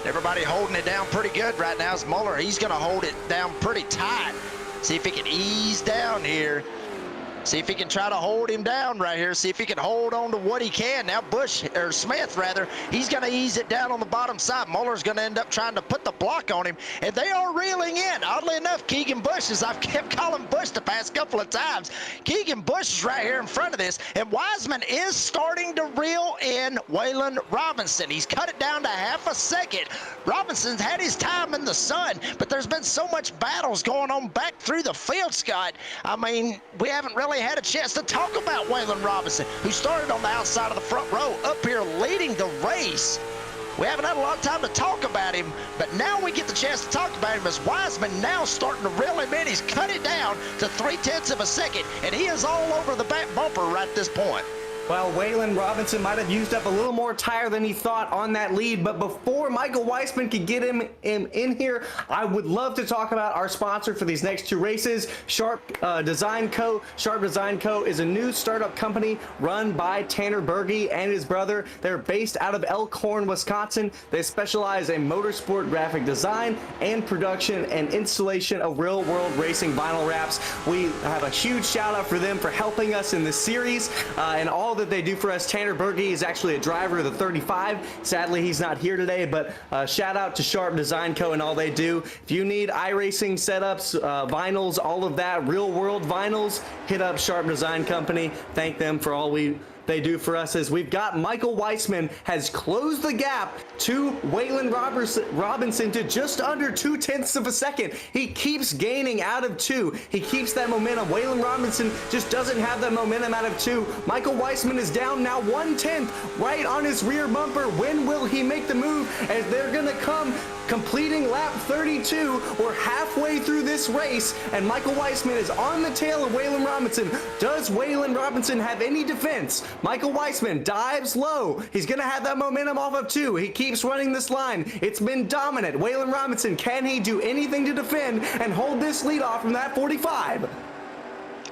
Speaker 2: Everybody holding it down pretty good right now. Is Muller. He's going to hold it down pretty tight. See if he can ease down here. See if he can try to hold him down right here. See if he can hold on to what he can. Now Bush, or Smith rather, he's going to ease it down on the bottom side. Muller's going to end up trying to put the block on him, and they are reeling in. Oddly enough, Keegan Bush, as I've kept calling Bush the past couple of times, Keegan Bush is right here in front of this, and Wiseman is starting to reel in Waylon Robinson. He's cut it down to half a second. Robinson's had his time in the sun, but there's been so much battles going on back through the field, Scott. I mean, we haven't really had a chance to talk about Waylon Robinson, who started on the outside of the front row up here leading the race. We haven't had a lot of time to talk about him, but now we get the chance to talk about him as Wiseman now starting to reel him in. He's cut it down to 0.3 of a second, and he is all over the back bumper right at this point.
Speaker 1: Well, Waylon Robinson might have used up a little more tire than he thought on that lead, but before Michael Weissman could get him in here, I would love to talk about our sponsor for these next two races, Sharp Design Co. Sharp Design Co. is a new startup company run by Tanner Berge and his brother. They're based out of Elkhorn, Wisconsin. They specialize in motorsport graphic design and production and installation of real-world racing vinyl wraps. We have a huge shout out for them for helping us in this series and all that they do for us. Tanner Berge is actually a driver of the 35. Sadly, he's not here today, but shout out to Sharp Design Co. and all they do. If you need iRacing setups, vinyls, all of that, real world vinyls, hit up Sharp Design Company. Thank them for all they do for us. As we've got Michael Weissman has closed the gap to Waylon Robinson to just under 0.2 of a second. He keeps gaining out of 2. He keeps that momentum. Waylon Robinson just doesn't have that momentum out of 2. Michael Weissman is down now 1/10 right on his rear bumper. When will he make the move? As they're gonna come completing lap 32. We're halfway through this race, and Michael Weissman is on the tail of Waylon Robinson. Does Waylon Robinson have any defense? Michael Weissman dives low. He's going to have that momentum off of 2. He keeps running this line. It's been dominant. Waylon Robinson, can he do anything to defend and hold this lead off from that 45?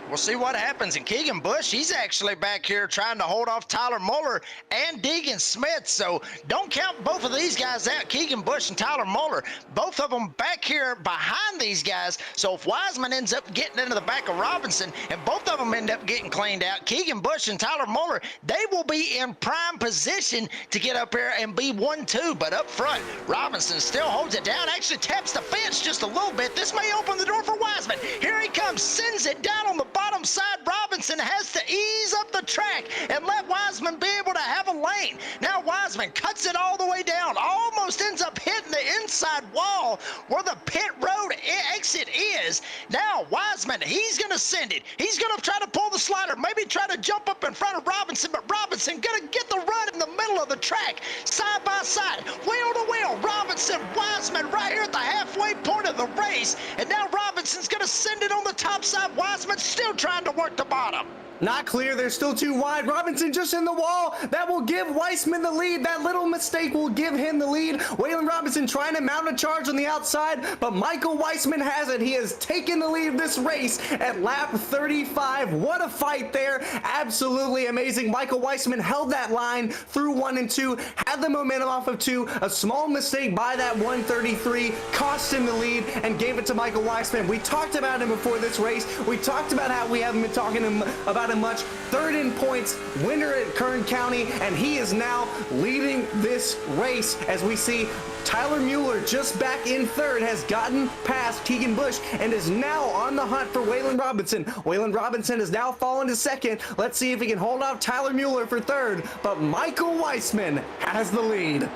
Speaker 2: We'll see what happens. And Keegan Bush, he's actually back here trying to hold off Tyler Muller and Deegan Smith. So don't count both of these guys out, Keegan Bush and Tyler Muller. Both of them back here behind these guys. So if Wiseman ends up getting into the back of Robinson and both of them end up getting cleaned out, Keegan Bush and Tyler Muller, they will be in prime position to get up here and be 1-2. But up front, Robinson still holds it down, actually taps the fence just a little bit. This may open the door for Wiseman. Here he comes, sends it down on the bottom side. Robinson has to ease up the track and let Wiseman be able to have a lane. Now Wiseman cuts it all the way down, almost ends up hitting the inside wall where the pit road exit is. Now Wiseman, he's going to send it. He's going to try to pull the slider, maybe try to jump up in front of Robinson, but Robinson going to get the run in the middle of the track, side by side, wheel to wheel. Robinson, Wiseman right here at the halfway point of the race, and now Robinson's going to send it on the top side. Wiseman still trying to work the bottom.
Speaker 1: Not clear. They're still too wide. Robinson just in the wall. That will give Weissman the lead. That little mistake will give him the lead. Waylon Robinson trying to mount a charge on the outside, but Michael Weissman has it. He has taken the lead of this race at lap 35. What a fight there. Absolutely amazing. Michael Weissman held that line through 1 and 2, had the momentum off of 2. A small mistake by that 133 cost him the lead and gave it to Michael Weissman. We talked about him before this race. We talked about how we haven't been talking about him much. Third in points, winner at Kern County, and he is now leading this race. As we see, Tyler Mueller just back in third, has gotten past Keegan Bush and is now on the hunt for Waylon Robinson. Waylon Robinson has now fallen to second. Let's see if he can hold off Tyler Mueller for third, but Michael Weissman has the lead.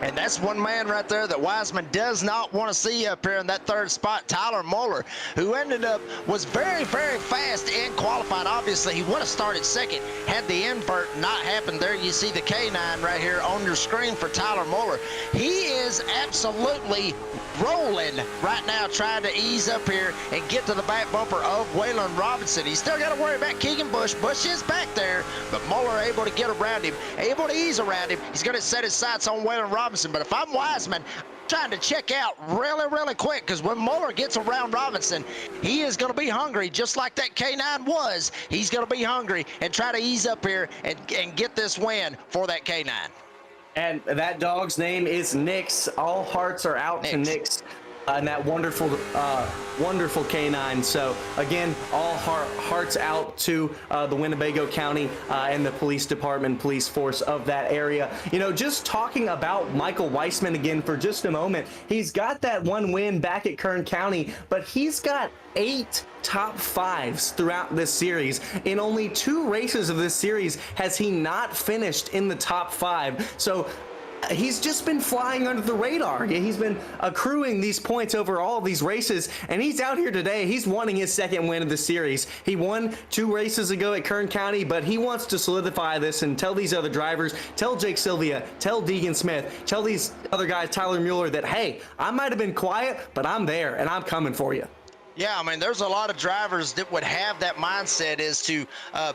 Speaker 2: And that's one man right there that Wiseman does not want to see up here in that third spot, Tyler Muller, who was very, very fast and qualified. Obviously, he would have started second had the invert not happened. There you see the K9 right here on your screen for Tyler Muller. He is absolutely rolling right now, trying to ease up here and get to the back bumper of Waylon Robinson. He's still got to worry about Keegan Bush. Bush is back there, but Muller able to get around him, able to ease around him. He's going to set his sights on Waylon Robinson, but if I'm Wiseman, I'm trying to check out really, really quick, because when Muller gets around Robinson, he is going to be hungry, just like that K9 was. He's going to be hungry and try to ease up here and get this win for that K9.
Speaker 1: And that dog's name is Nix. All hearts are out to Nix. And that wonderful K9. So again, all hearts out to the Winnebago County and the police department, police force of that area. You know, just talking about Michael Weissman again for just a moment. He's got that one win back at Kern County, but he's got 8 top 5s throughout this series. In only 2 races of this series has he not finished in the top 5. So he's just been flying under the radar. He's been accruing these points over all of these races, and he's out here today. He's wanting his 2nd win of the series. He won 2 races ago at Kern County, but he wants to solidify this and tell these other drivers, tell Jake Sylvia, tell Deegan Smith, tell these other guys, Tyler Mueller, that, hey, I might have been quiet, but I'm there, and I'm coming for you.
Speaker 2: Yeah, I mean, there's a lot of drivers that would have that mindset as to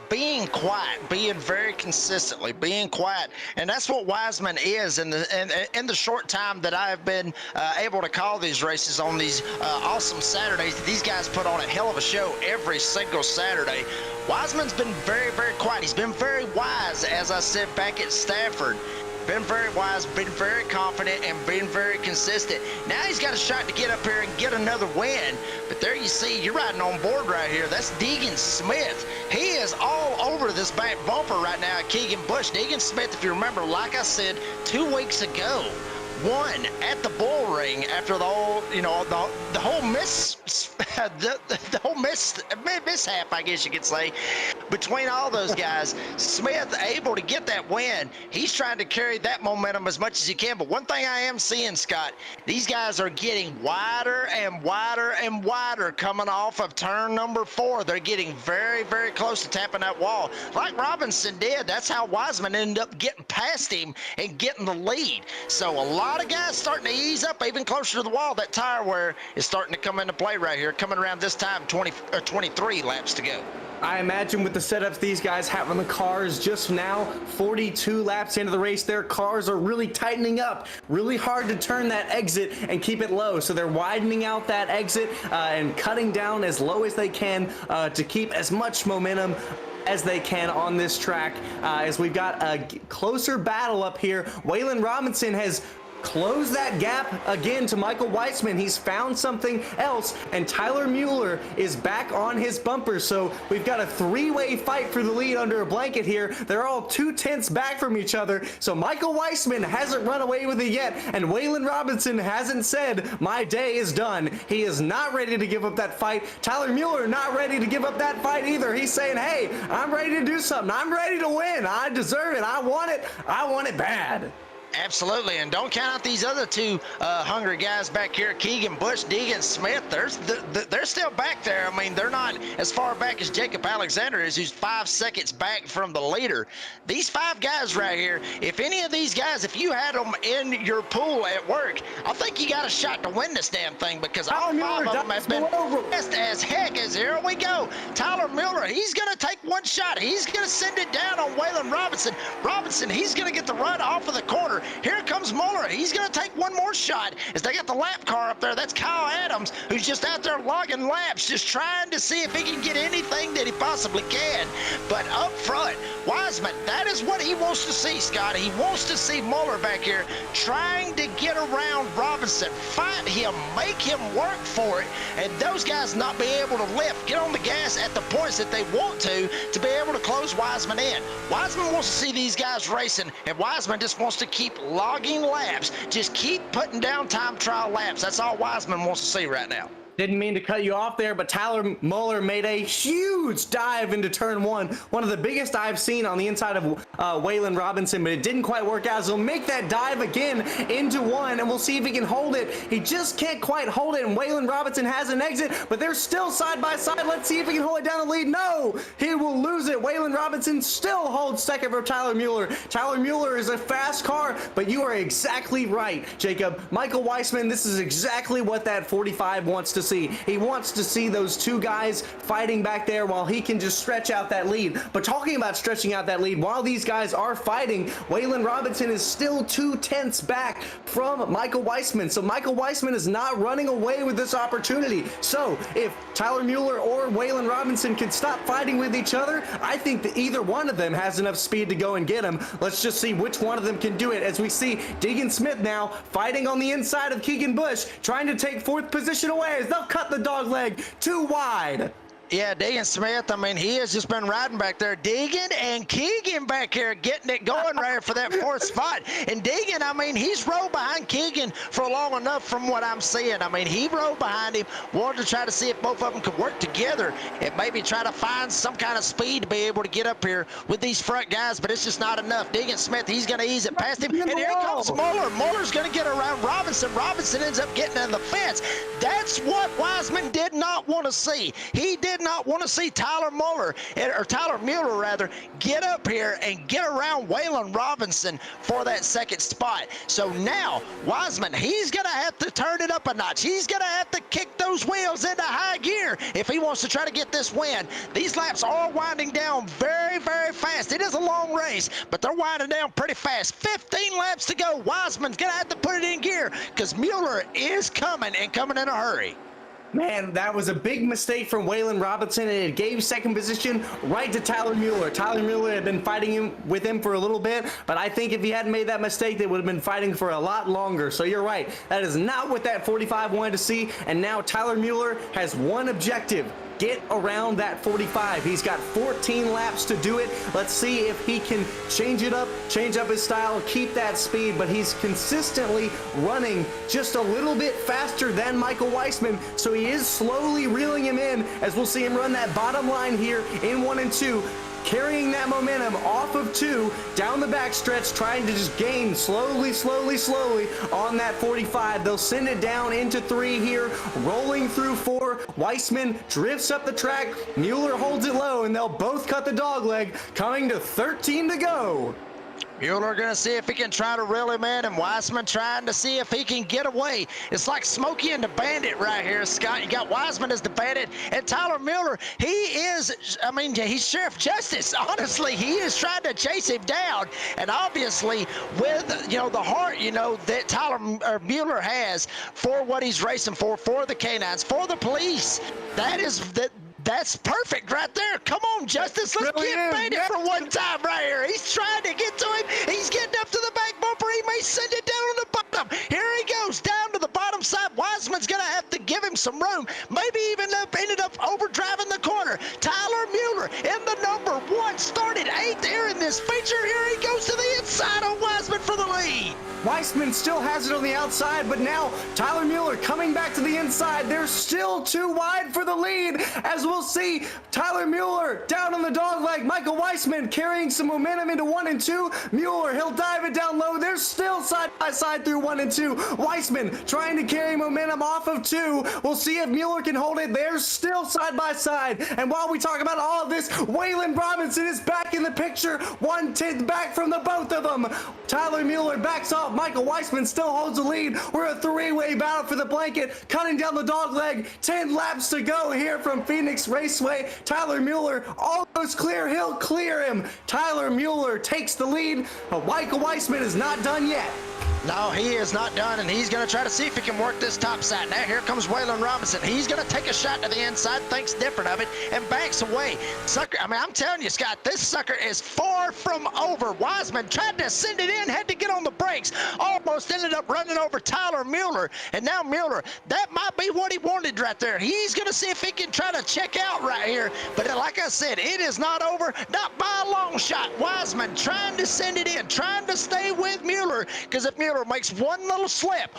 Speaker 2: being quiet, being very consistently, being quiet. And that's what Wiseman is in the short time that I've been able to call these races on these awesome Saturdays. These guys put on a hell of a show every single Saturday. Wiseman's been very, very quiet. He's been very wise, as I said back at Stafford. Been very wise, been very confident, and been very consistent. Now he's got a shot to get up here and get another win. But there you see, you're riding on board right here. That's Deegan Smith. He is all over this back bumper right now at Keegan Bush. Deegan Smith, if you remember, like I said 2 weeks ago, won at the bull ring after the whole, you know, the whole mishap, I guess you could say, between all those guys. Smith able to get that win. He's trying to carry that momentum as much as he can. But one thing I am seeing, Scott, these guys are getting wider and wider and wider coming off of turn number 4. They're getting very, very close to tapping that wall. Like Robinson did, that's how Wiseman ended up getting past him and getting the lead. So a lot of guys starting to ease up even closer to the wall. That tire wear is starting to come into play right here, coming around this time, 23 laps to go.
Speaker 1: I imagine with the setups these guys have on the cars just now, 42 laps into the race, their cars are really tightening up. Really hard to turn that exit and keep it low. So they're widening out that exit and cutting down as low as they can to keep as much momentum as they can on this track. As we've got a closer battle up here, Waylon Robinson has close that gap again to Michael Weissman. He's found something else, and Tyler Mueller is back on his bumper. So we've got a 3-way fight for the lead under a blanket here. They're all 2/10 back from each other. So Michael Weissman hasn't run away with it yet, and Waylon Robinson hasn't said, my day is done. He is not ready to give up that fight. Tyler Mueller not ready to give up that fight either. He's saying, hey, I'm ready to do something. I'm ready to win. I deserve it. I want it. I want it bad.
Speaker 2: Absolutely, and don't count out these other 2 hungry guys back here, Keegan Bush, Deegan Smith. They're still back there. I mean, they're not as far back as Jacob Alexander is, who's 5 seconds back from the leader. These 5 guys right here, if any of these guys, if you had them in your pool at work, I think you got a shot to win this damn thing, because all 5 of them have been fast as heck. As here we go. Tyler Mueller, he's going to take one shot. He's going to send it down on Waylon Robinson. Robinson, he's going to get the run off of the corner. Here comes Mueller. He's going to take one more shot as they got the lap car up there. That's Kyle Adams, who's just out there logging laps, just trying to see if he can get anything that he possibly can. But up front, Wiseman, that is what he wants to see, Scott. He wants to see Mueller back here trying to get around Robinson, fight him, make him work for it, and those guys not be able to lift, get on the gas at the points that they want to be able to close Wiseman in. Wiseman wants to see these guys racing, and Wiseman just wants to keep logging laps, just keep putting down time trial laps. That's all Wiseman wants to see right now.
Speaker 1: Didn't mean to cut you off there, but Tyler Muller made a huge dive into turn one of the biggest I've seen on the inside of Waylon Robinson, but it didn't quite work out. So he'll make that dive again into one, and we'll see if he can hold it. He just can't quite hold it, and Waylon Robinson has an exit, but they're still side by side. Let's see if he can hold it down the lead. No, he will lose it. Waylon Robinson still holds second for Tyler Muller. Tyler Muller is a fast car, but you are exactly right, Jacob. Michael Weissman, this is exactly what that 45 wants to see. He wants to see those two guys fighting back there while he can just stretch out that lead. But talking about stretching out that lead, while these guys are fighting, Waylon Robinson is still 2/10 back from Michael Weissman. So Michael Weissman is not running away with this opportunity. So if Tyler Muller or Waylon Robinson can stop fighting with each other, I think that either one of them has enough speed to go and get him. Let's just see which one of them can do it, as we see Deegan Smith now fighting on the inside of Keegan Bush, trying to take fourth position away as they'll cut the dog leg too wide.
Speaker 2: Yeah, Deegan Smith, I mean, he has just been riding back there. Deegan and Keegan back here getting it going right here for that fourth spot. And Deegan, I mean, he's rode behind Keegan for long enough from what I'm seeing. I mean, he rode behind him, wanted to try to see if both of them could work together and maybe try to find some kind of speed to be able to get up here with these front guys, but it's just not enough. Deegan Smith, he's going to ease it past him. And here comes Muller. Muller's going to get around Robinson. Robinson ends up getting in the fence. That's what Wiseman did not want to see. He did not want to see Tyler Muller, or Tyler Muller rather, get up here and get around Waylon Robinson for that second spot. So now Wiseman, he's going to have to turn it up a notch. He's going to have to kick those wheels into high gear if he wants to try to get this win. These laps are winding down very, very fast. It is a long race, but they're winding down pretty fast. 15 laps to go. Wiseman's going to have to put it in gear because Muller is coming and coming in a hurry.
Speaker 1: Man, that was a big mistake from Waylon Robinson, and it gave second position right to Tyler Muller. Tyler Muller had been fighting with him for a little bit, but I think if he hadn't made that mistake, they would have been fighting for a lot longer. So you're right. That is not what that 45 wanted to see, and now Tyler Muller has one objective. Get around that 45. He's got 14 laps to do it. Let's see if he can change it up, change up his style, keep that speed, but he's consistently running just a little bit faster than Michael Weissman, so he is slowly reeling him in, as we'll see him run that bottom line here in 1 and 2. Carrying that momentum off of 2 down the backstretch, trying to just gain slowly on that 45. They'll send it down into 3 here, rolling through 4. Weissman drifts up the track. Mueller holds it low, and they'll both cut the dog leg, coming to 13 to go.
Speaker 2: Mueller going to see if he can try to reel him in, and Wiseman trying to see if he can get away. It's like Smokey and the Bandit right here, Scott. You got Wiseman as the Bandit, and Tyler Mueller, he is, I mean, he's Sheriff Justice. Honestly, he is trying to chase him down, and obviously with, you know, the heart, you know, that Tyler Mueller has for what he's racing for the canines, for the police, that's perfect right there. Come on, Justice. Let's
Speaker 1: Really
Speaker 2: get Bandit for one time right here. He's trying to get to him. He's getting up to the back bumper. He may send it down on the bottom. Here he goes down to the bottom side. Wiseman's going to have to give him some room. Maybe even ended up overdriving the corner. Tyler Mueller in the number 1, started 8th here in this feature. Here he goes to the inside on Wiseman for the lead.
Speaker 1: Weissman still has it on the outside, but now Tyler Mueller coming back to the inside. They're still too wide for the lead, as we'll see Tyler Mueller down on the dog leg. Michael Weissman carrying some momentum into 1 and 2. Mueller, he'll dive it down low. They're still side by side through 1 and 2. Weissman trying to carry momentum off of 2. We'll see if Mueller can hold it. They're still side by side. And while we talk about all of this, Waylon Robinson is back in the picture. 1/10 back from the both of them. Tyler Mueller backs off. Michael Weissman still holds the lead. We're a 3-way battle for the blanket, cutting down the dog leg. 10 laps to go here from Phoenix Raceway. Tyler Mueller almost clear. He'll clear him. Tyler Mueller takes the lead, but Michael Weissman is not done yet.
Speaker 2: No, he is not done, and he's going to try to see if he can work this top side. Now here comes Waylon Robinson. He's going to take a shot to the inside, thinks different of it, and backs away. Sucker, I mean, I'm telling you, Scott, this sucker is far from over. Wiseman tried to send it in, had to get on the brakes, almost ended up running over Tyler Mueller, and now Mueller, that might be what he wanted right there. He's going to see if he can try to check out right here, but like I said, it is not over, not by a long shot. Wiseman trying to send it in, trying to stay with Mueller, because if Mueller Mueller makes one little slip.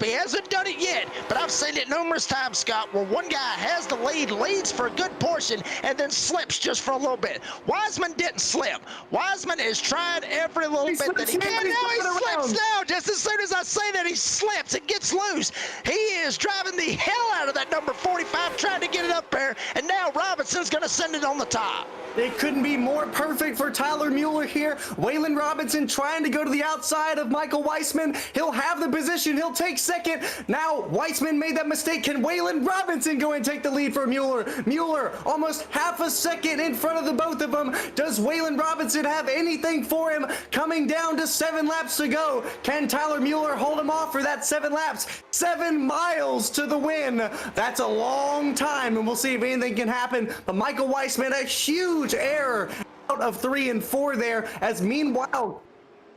Speaker 2: He hasn't done it yet, but I've seen it numerous times, Scott, where one guy has the lead, leads for a good portion, and then slips just for a little bit. Wiseman didn't slip. Wiseman is trying every little bit that he can. Now he slips now. Just as soon as I say that, he slips. It gets loose. He is driving the hell out of that number 45, trying to get it up there, and now Robinson's going to send it on the top.
Speaker 1: It couldn't be more perfect for Tyler Mueller here. Waylon Robinson trying to go to the outside of Michael Weissman. He'll have the position. He'll take second. Now Weissman made that mistake. Can Waylon Robinson go and take the lead for Mueller? Mueller almost half a second in front of the both of them. Does Waylon Robinson have anything for him? Coming down to 7 laps to go. Can Tyler Mueller hold him off for that 7 laps? 7 miles to the win. That's a long time, and we'll see if anything can happen. But Michael Weissman, a huge error out of 3 and 4 there, as meanwhile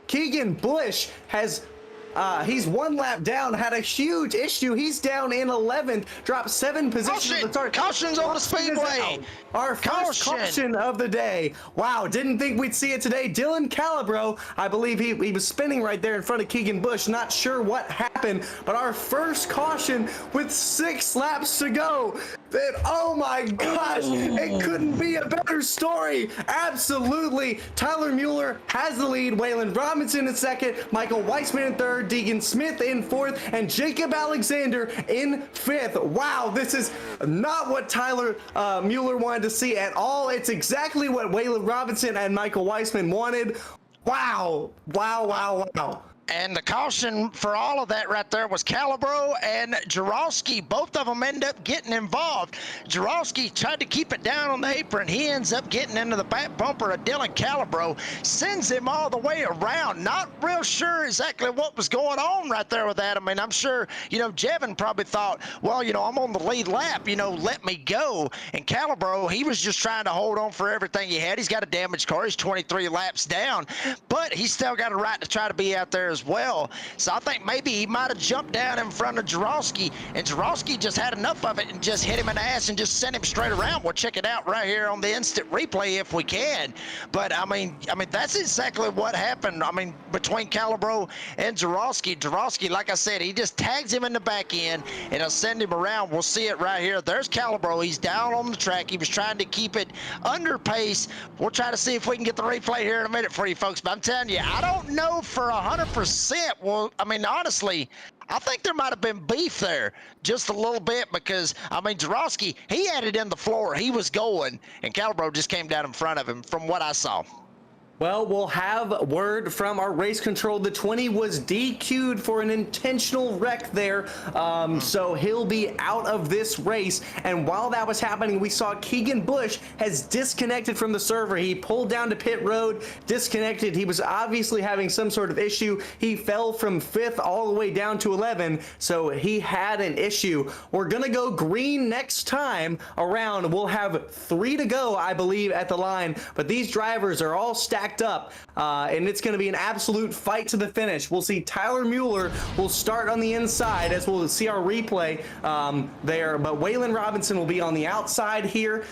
Speaker 1: Keegan Bush has he's 1 lap down, had a huge issue. He's down in 11th, dropped 7 positions at the start.
Speaker 2: Caution's on the speedway.
Speaker 1: Our first caution of the day. Wow, didn't think we'd see it today. Dylan Calabro, I believe he was spinning right there in front of Keegan Bush. Not sure what happened, but our first caution with 6 laps to go. Then, oh my gosh, it couldn't be a better story. Absolutely. Tyler Mueller has the lead. Waylon Robinson in second. Michael Weissman in third. Deegan Smith in fourth. And Jacob Alexander in 5th. Wow, this is not what Tyler Mueller wanted to see at all. It's exactly what Waylon Robinson and Michael Weissman wanted. Wow. Wow, wow, wow.
Speaker 2: And the caution for all of that right there was Calabro and Jarowski. Both of them end up getting involved. Jarowski tried to keep it down on the apron. He ends up getting into the back bumper of Dylan Calabro, sends him all the way around. Not real sure exactly what was going on right there with that. I mean, I'm sure, Jevin probably thought, well, I'm on the lead lap, let me go. And Calabro, he was just trying to hold on for everything he had. He's got a damaged car. He's 23 laps down, but he's still got a right to try to be out there as well. So I think maybe he might have jumped down in front of Jarowski, and Jarowski just had enough of it and just hit him in the ass and just sent him straight around. We'll check it out right here on the instant replay if we can. But I mean that's exactly what happened. I mean, between Calabro and Jarowski. Jarowski, like I said, he just tags him in the back end and he'll send him around. We'll see it right here. There's Calabro. He's down on the track. He was trying to keep it under pace. We'll try to see if we can get the replay here in a minute for you folks. But I'm telling you, I don't know for 100%. Well, I mean, honestly, I think there might have been beef there just a little bit because, I mean, Jarowski, he had it in the floor. He was going, and Calabro just came down in front of him from what I saw.
Speaker 1: Well, we'll have word from our race control. The 20 was DQ'd for an intentional wreck there, so he'll be out of this race. And while that was happening, we saw Keegan Bush has disconnected from the server. He pulled down to pit road, disconnected. He was obviously having some sort of issue. He fell from 5th all the way down to 11, so he had an issue. We're gonna go green next time around. We'll have 3 to go, I believe, at the line, but these drivers are all stacked up, and it's going to be an absolute fight to the finish. We'll see Tyler Mueller will start on the inside, as we'll see our replay there, but Waylon Robinson will be on the outside here,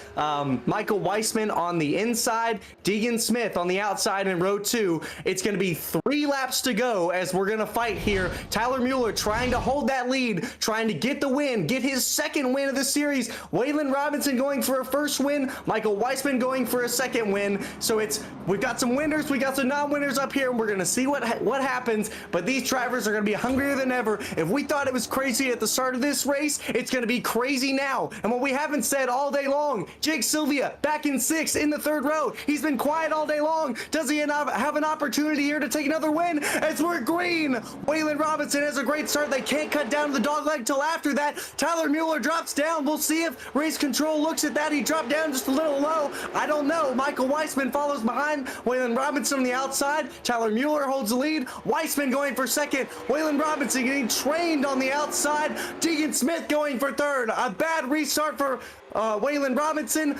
Speaker 1: Michael Weissman on the inside, Deegan Smith on the outside in row 2. It's going to be 3 laps to go as we're going to fight here. Tyler Mueller trying to hold that lead, trying to get the win, get his 2nd win of the series. Waylon Robinson going for a 1st win, Michael Weissman going for a 2nd win. So we've got some winners, we got some non-winners up here, and we're gonna see what happens. But these drivers are gonna be hungrier than ever. If we thought it was crazy at the start of this race, it's gonna be crazy now. And what we haven't said all day long, Jake Sylvia back in 6th in the 3rd row. He's been quiet all day long. Does he have an opportunity here to take another win? As we're green, Waylon Robinson has a great start. They can't cut down to the dog leg till after that. Tyler Mueller drops down. We'll see if race control looks at that. He dropped down just a little low. I don't know. Michael Weissman follows behind. Waylon Robinson on the outside. Tyler Mueller holds the lead. Weissman going for 2nd. Waylon Robinson getting trained on the outside. Deegan Smith going for 3rd. A bad restart for Waylon Robinson.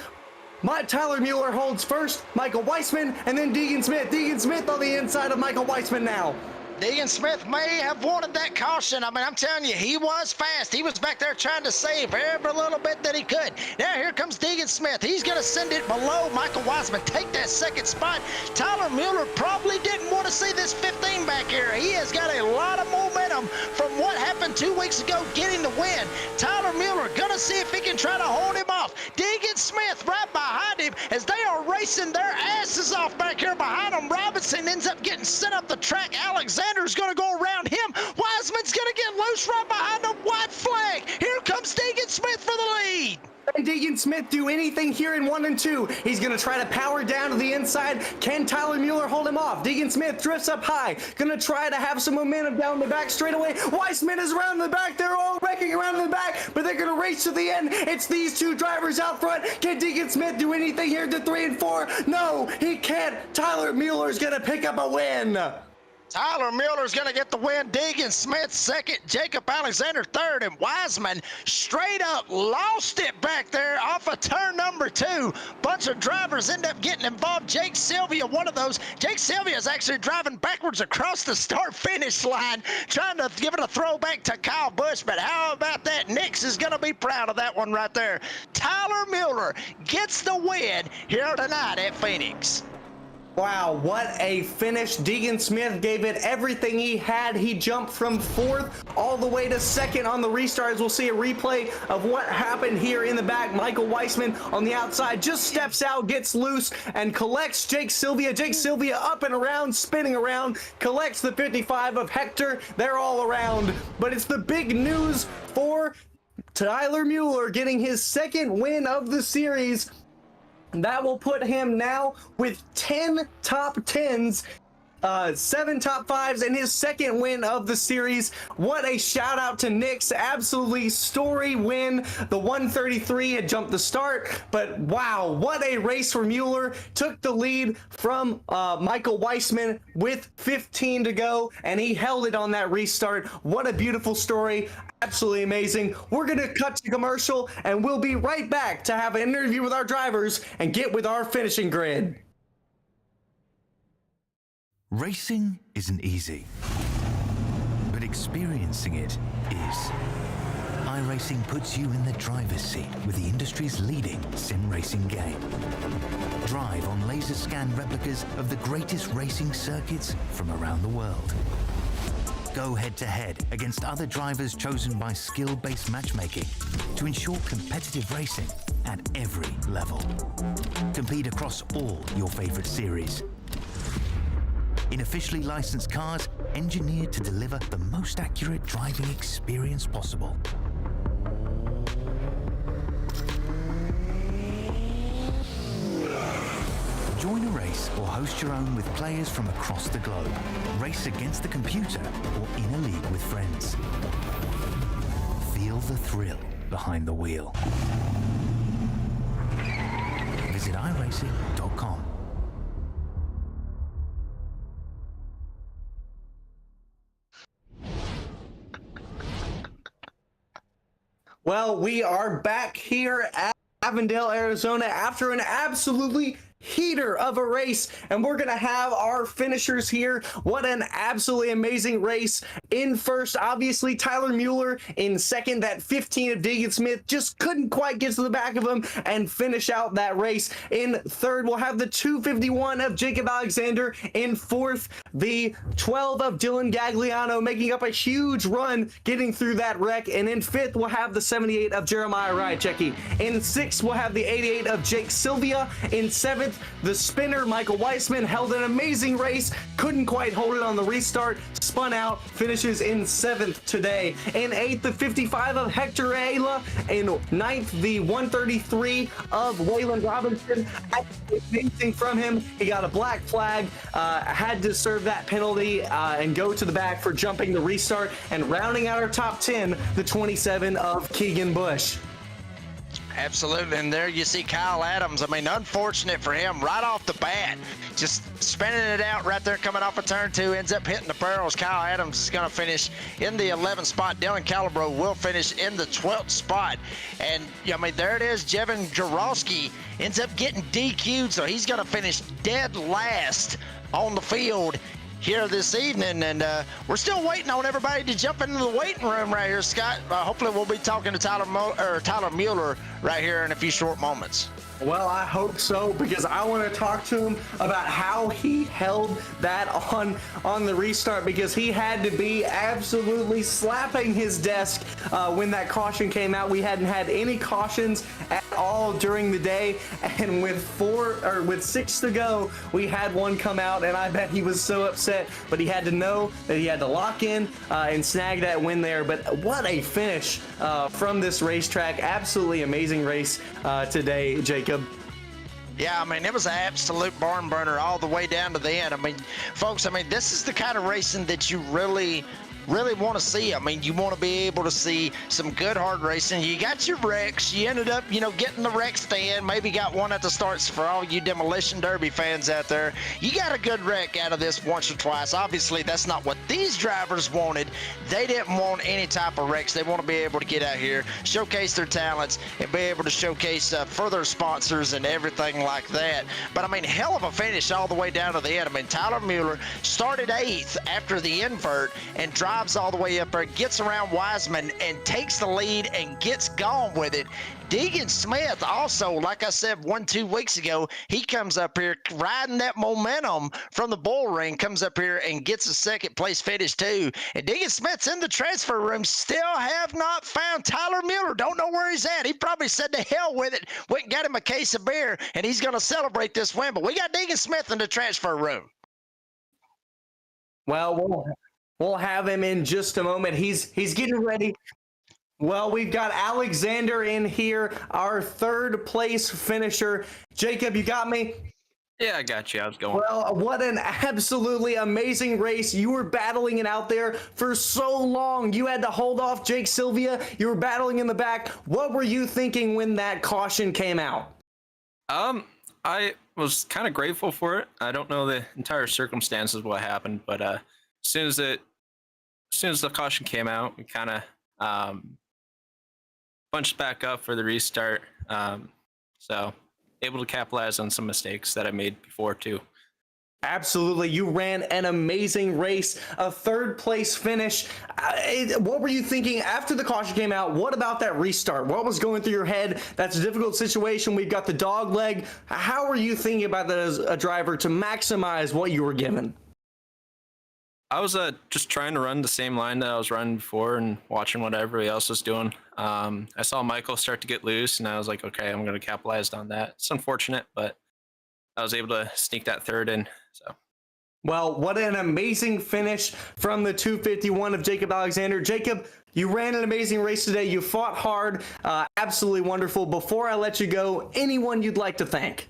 Speaker 1: Tyler Mueller holds 1st. Michael Weissman, and then Deegan Smith. Deegan Smith on the inside of Michael Weissman now.
Speaker 2: Deegan Smith may have wanted that caution. I mean, I'm telling you, he was fast. He was back there trying to save every little bit that he could. Now here comes Deegan Smith. He's going to send it below Michael Wiseman. Take that second spot. Tyler Mueller probably didn't want to see this 15 back here. He has got a lot of momentum from what happened 2 weeks ago getting the win. Tyler Mueller going to see if he can try to hold him off. Deegan Smith right behind him as they are racing their asses off back here behind him. Robinson ends up getting sent up the track. Alexander's going to go around him. Wiseman's going to get loose right behind him. White flag. Here comes Deegan Smith for the lead.
Speaker 1: Can Deegan Smith do anything here in 1 and 2? He's going to try to power down to the inside. Can Tyler Mueller hold him off? Deegan Smith drifts up high. Going to try to have some momentum down the back straightaway. Weissman is around the back. They're all wrecking around in the back, but they're going to race to the end. It's these two drivers out front. Can Deegan Smith do anything here to 3 and 4? No, he can't. Tyler Mueller's going to pick up a win.
Speaker 2: Tyler Mueller's going to get the win. Deegan Smith second, Jacob Alexander third, and Wiseman straight up lost it back there off of turn number 2. Bunch of drivers end up getting involved. Jake Sylvia, one of those. Jake Sylvia is actually driving backwards across the start-finish line, trying to give it a throwback to Kyle Busch, but how about that? Nix is going to be proud of that one right there. Tyler Mueller gets the win here tonight at Phoenix.
Speaker 1: Wow, what a finish. Deegan Smith gave it everything he had. He jumped from 4th all the way to 2nd on the restarts. We'll see a replay of what happened here in the back. Michael Weissman on the outside just steps out, gets loose, and collects Jake Sylvia. Jake Sylvia up and around, spinning around, collects the 55 of Hector. They're all around. But it's the big news for Tyler Mueller getting his 2nd win of the series. That will put him now with 10 top 10s, 7 top 5s, and his 2nd win of the series. What a shout out to Nix. Absolutely story win. The 133 had jumped the start, but wow, what a race for Mueller. Took the lead from Michael Weissman with 15 to go, and he held it on that restart. What a beautiful story. Absolutely amazing. We're going to cut to commercial, and we'll be right back to have an interview with our drivers and get with our finishing grid.
Speaker 3: Racing isn't easy, but experiencing it is. iRacing puts you in the driver's seat with the industry's leading sim racing game. Drive on laser scan replicas of the greatest racing circuits from around the world. Go head-to-head against other drivers chosen by skill-based matchmaking to ensure competitive racing at every level. Compete across all your favorite series. In officially licensed cars, engineered to deliver the most accurate driving experience possible. Join a race or host your own with players from across the globe. Race against the computer or in a league with friends. Feel the thrill behind the wheel. Visit iRacing.com.
Speaker 1: Well, we are back here at Avondale, Arizona after an absolutely heater of a race, and we're gonna have our finishers here. What an absolutely amazing race. In first, obviously, Tyler Mueller. In second, that 15 of Deegan Smith just couldn't quite get to the back of him and finish out that race. In third, we'll have the 251 of Jacob Alexander. In fourth, the 12 of Dylan Gagliano, making up a huge run getting through that wreck. And in fifth, we'll have the 78 of Jeremiah Ryachecki. In sixth, we'll have the 88 of Jake Sylvia. In seventh, the spinner Michael Weissman held an amazing race, couldn't quite hold it on the restart, spun out, finishes in seventh today. In eighth, the 55 of Hector Ayla. In ninth, the 133 of Waylon Robinson. Amazing from him. He got a black flag, had to serve that penalty and go to the back for jumping the restart. And rounding out our top 10, the 27 of Keegan Busch.
Speaker 2: Absolutely, and there you see Kyle Adams. I mean, unfortunate for him right off the bat. Just spinning it out right there coming off of turn 2, ends up hitting the barrels. Kyle Adams is going to finish in the 11th spot. Dylan Calabro will finish in the 12th spot. And, I mean, there it is. Jevin Jarowski ends up getting DQ'd, so he's going to finish dead last on the field. here this evening, and we're still waiting on everybody to jump into the waiting room right here, Scott. Hopefully we'll be talking to Tyler Mueller right here in a few short moments.
Speaker 1: Well, I hope so, because I want to talk to him about how he held that on the restart, because he had to be absolutely slapping his desk when that caution came out. We hadn't had any cautions at all during the day, and with 6 to go, we had one come out, and I bet he was so upset, but he had to know that he had to lock in and snag that win there. But what a finish from this racetrack. Absolutely amazing race today, Jacob.
Speaker 2: Yeah, I mean, it was an absolute barn burner all the way down to the end. I mean, folks, I mean, this is the kind of racing that you really want to see. I mean, you want to be able to see some good hard racing. You got your wrecks. You ended up, getting the wreck stand. Maybe got one at the starts for all you Demolition Derby fans out there. You got a good wreck out of this once or twice. Obviously, that's not what these drivers wanted. They didn't want any type of wrecks. They want to be able to get out here, showcase their talents, and be able to showcase further sponsors and everything like that. But, I mean, hell of a finish all the way down to the end. I mean, Tyler Mueller started 8th after the invert and drives all the way up there, gets around Wiseman and takes the lead and gets gone with it. Deegan Smith also, like I said 1-2 weeks ago, he comes up here riding that momentum from the bull ring, comes up here and gets a second place finish too. And Deegan Smith's in the transfer room, still have not found Tyler Mueller. Don't know where he's at. He probably said to hell with it, went and got him a case of beer, and he's going to celebrate this win. But we got Deegan Smith in the transfer room.
Speaker 1: Well, we'll have him in just a moment. He's getting ready. Well, we've got Alexander in here, our 3rd place finisher. Jacob, you got me?
Speaker 4: Yeah, I got you. I was going.
Speaker 1: Well, what an absolutely amazing race. You were battling it out there for so long. You had to hold off Jake Sylvia. You were battling in the back. What were you thinking when that caution came out?
Speaker 4: I was kind of grateful for it. I don't know the entire circumstances of what happened, but as soon as the caution came out, we kind of bunched back up for the restart. So able to capitalize on some mistakes that I made before too.
Speaker 1: Absolutely. You ran an amazing race, a 3rd place finish. What were you thinking after the caution came out? What about that restart? What was going through your head? That's a difficult situation. We've got the dog leg. How were you thinking about that as a driver to maximize what you were given?
Speaker 4: I was just trying to run the same line that I was running before and watching what everybody else was doing. I saw Michael start to get loose, and I was like, okay, I'm going to capitalize on that. It's unfortunate, but I was able to sneak that 3rd in. So,
Speaker 1: well, what an amazing finish from the 251 of Jacob Alexander. Jacob, you ran an amazing race today. You fought hard. Absolutely wonderful. Before I let you go, anyone you'd like to thank?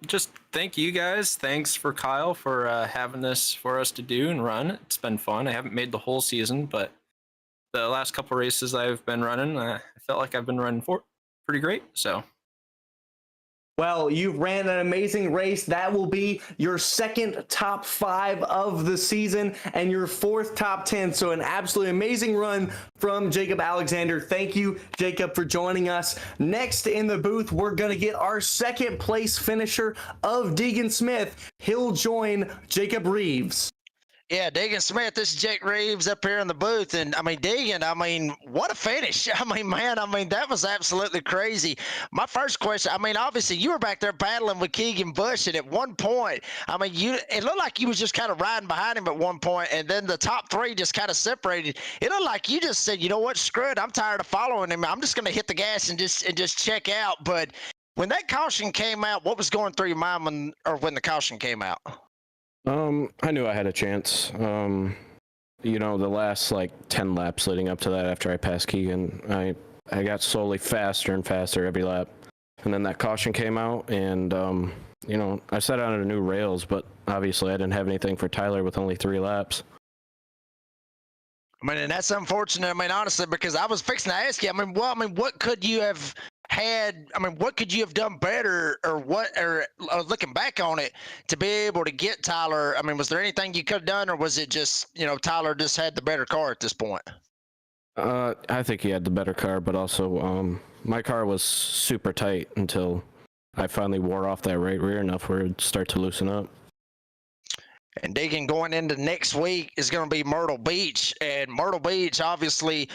Speaker 4: Just thank you guys. Thanks for Kyle for having this for us to do and run. It's been fun. I haven't made the whole season, but the last couple races I've been running, I felt like I've been running pretty great. So.
Speaker 1: Well, you ran an amazing race. That will be your 2nd top 5 of the season and your 4th top 10. So an absolutely amazing run from Jacob Alexander. Thank you, Jacob, for joining us. Next in the booth, we're going to get our 2nd place finisher of Deegan Smith. He'll join Jacob Reeves.
Speaker 2: Yeah, Deegan Smith, this is Jake Reeves up here in the booth. And, I mean, Deegan, I mean, what a finish. I mean, man, that was absolutely crazy. My first question, I mean, obviously, you were back there battling with Keegan Bush, and at one point, I mean, it looked like you was just kind of riding behind him at one point, and then the top 3 just kind of separated. It looked like you just said, you know what, screw it, I'm tired of following him. I'm just going to hit the gas and just check out. But when that caution came out, what was going through your mind when the caution came out?
Speaker 5: I knew I had a chance. The last 10 laps leading up to that after I passed Keegan, I got slowly faster and faster every lap. And then that caution came out and, I set out on new rails, but obviously I didn't have anything for Tyler with only 3 laps.
Speaker 2: I mean, and that's unfortunate. I mean, honestly, because I was fixing to ask you, what could you have had, what could you have done better or looking back on it to be able to get Tyler? I mean, was there anything you could have done, or was it just, Tyler just had the better car at this point?
Speaker 5: I think he had the better car, but also my car was super tight until I finally wore off that right rear enough where it'd start to loosen up.
Speaker 2: And Deacon, going into next week is going to be Myrtle Beach, and Myrtle Beach, obviously,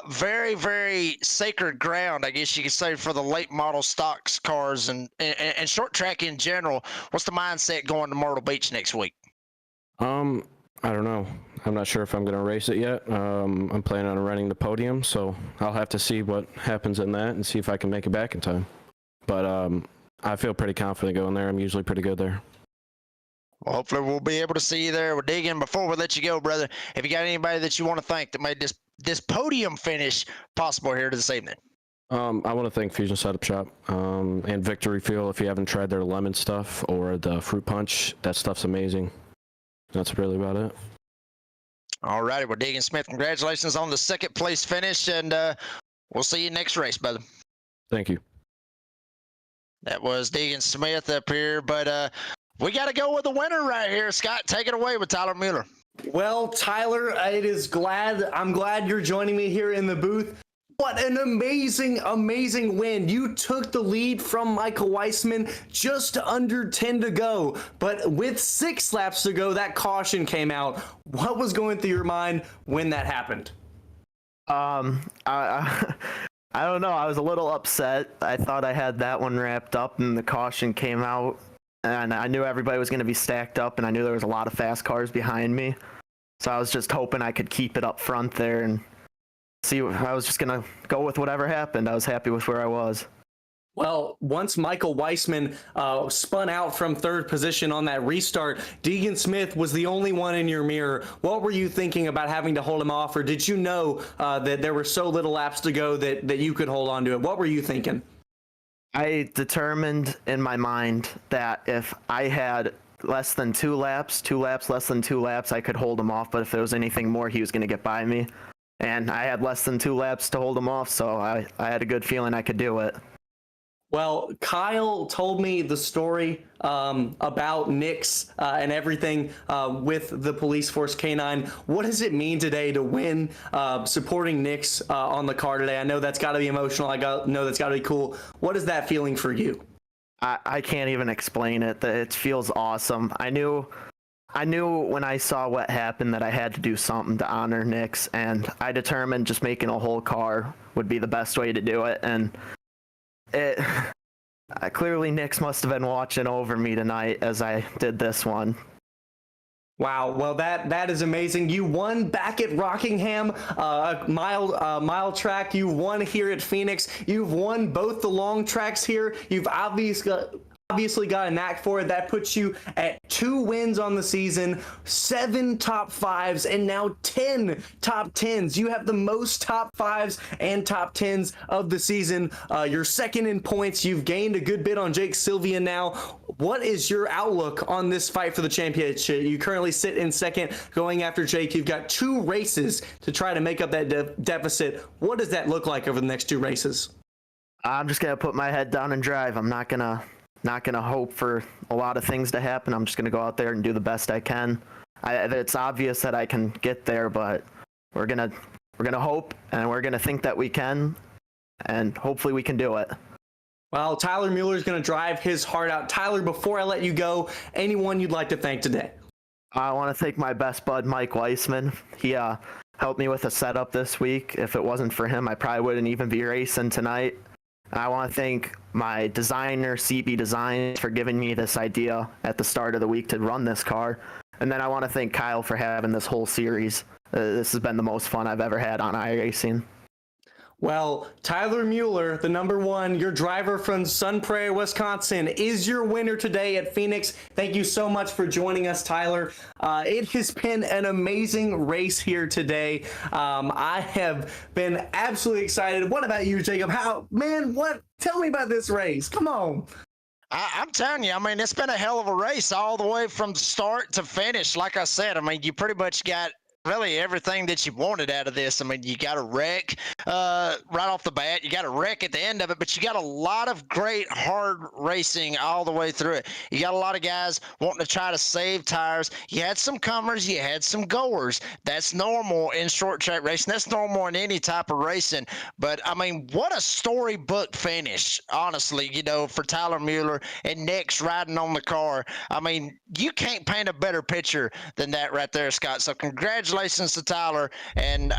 Speaker 2: very, very sacred ground, I guess you could say, for the late model stocks cars and short track in general. What's the mindset going to Myrtle Beach next week?
Speaker 5: I don't know. I'm not sure if I'm going to race it yet. I'm planning on running the podium, so I'll have to see what happens in that and see if I can make it back in time. But I feel pretty confident going there. I'm usually pretty good there.
Speaker 2: Well, hopefully we'll be able to see you there. We're digging. Before we let you go, brother, have you got anybody that you want to thank that made this podium finish possible here this evening?
Speaker 5: I want to thank Fusion Setup Shop and Victory Fuel. If you haven't tried their lemon stuff or the fruit punch, that stuff's amazing. That's really about it.
Speaker 2: All righty. Well, Deacon Smith, congratulations on the second place finish, and we'll see you next race, brother.
Speaker 5: Thank you.
Speaker 2: That was Deacon Smith up here, but we got to go with the winner right here. Scott, take it away with Tyler Mueller.
Speaker 1: Well, Tyler, I'm glad you're joining me here in the booth. What an amazing, amazing win. You took the lead from Michael Weissman, just under 10 to go. But with 6 laps to go, that caution came out. What was going through your mind when that happened?
Speaker 6: I don't know. I was a little upset. I thought I had that one wrapped up and the caution came out. And I knew everybody was going to be stacked up, and I knew there was a lot of fast cars behind me. So I was just hoping I could keep it up front there and see. I was just going to go with whatever happened. I was happy with where I was.
Speaker 1: Well, once Michael Weissman spun out from 3rd position on that restart, Deacon Smith was the only one in your mirror. What were you thinking about having to hold him off, or did you know that there were so little laps to go that you could hold on to it? What were you thinking?
Speaker 6: I determined in my mind that if I had less than 2 laps, less than 2 laps, I could hold him off. But if there was anything more, he was going to get by me. And I had less than 2 laps to hold him off, so I had a good feeling I could do it.
Speaker 1: Well, Kyle told me the story about Nix and everything with the Police Force K9. What does it mean today to win supporting Nix on the car today? I know that's got to be emotional. I know that's got to be cool. What is that feeling for you?
Speaker 6: I can't even explain it. It feels awesome. I knew when I saw what happened that I had to do something to honor Nix, and I determined just making a whole car would be the best way to do it. And clearly Nix must have been watching over me tonight as I did this one.
Speaker 1: Wow, well that is amazing. You won back at Rockingham, mile track. You won here at Phoenix. You've won both the long tracks here. You've obviously got a knack for it. That puts you at 2 wins on the season, 7 top 5s, and now 10 top 10s. You have the most top 5s and top 10s of the season. You're second in points. You've gained a good bit on Jake Sylvia now. What is your outlook on this fight for the championship? You currently sit in second, going after Jake. You've got 2 races to try to make up that deficit. What does that look like over the next 2 races?
Speaker 6: I'm just gonna put my head down and drive. I'm not gonna hope for a lot of things to happen. I'm just gonna go out there and do the best I can. It's obvious that I can get there, but we're gonna hope, and we're gonna think that we can, and hopefully we can do it.
Speaker 1: Well, Tyler Mueller is going to drive his heart out. Tyler, before I let you go, anyone you'd like to thank today?
Speaker 6: I want to thank my best bud, Mike Weissman. He helped me with a setup this week. If it wasn't for him, I probably wouldn't even be racing tonight. I want to thank my designer, CB Designs, for giving me this idea at the start of the week to run this car. And then I want to thank Kyle for having this whole series. This has been the most fun I've ever had on iRacing.
Speaker 1: Well, Tyler Mueller, the number 1, your driver from Sun Prairie, Wisconsin, is your winner today at Phoenix. Thank you so much for joining us, Tyler. It has been an amazing race here today. I have been absolutely excited. What about you, Jacob? Tell me about this race. Come on.
Speaker 2: I'm telling you, I mean, it's been a hell of a race all the way from start to finish. Like I said, I mean, you pretty much got really everything that you wanted out of this. I mean, you got a wreck right off the bat. You got a wreck at the end of it, but you got a lot of great hard racing all the way through it. You got a lot of guys wanting to try to save tires. You had some comers, you had some goers. That's normal in short track racing. That's normal in any type of racing. But I mean, what a storybook finish, honestly, you know, for Tyler Mueller and Nick's riding on the car. I mean, you can't paint a better picture than that right there, Scott. So congratulations to Tyler, and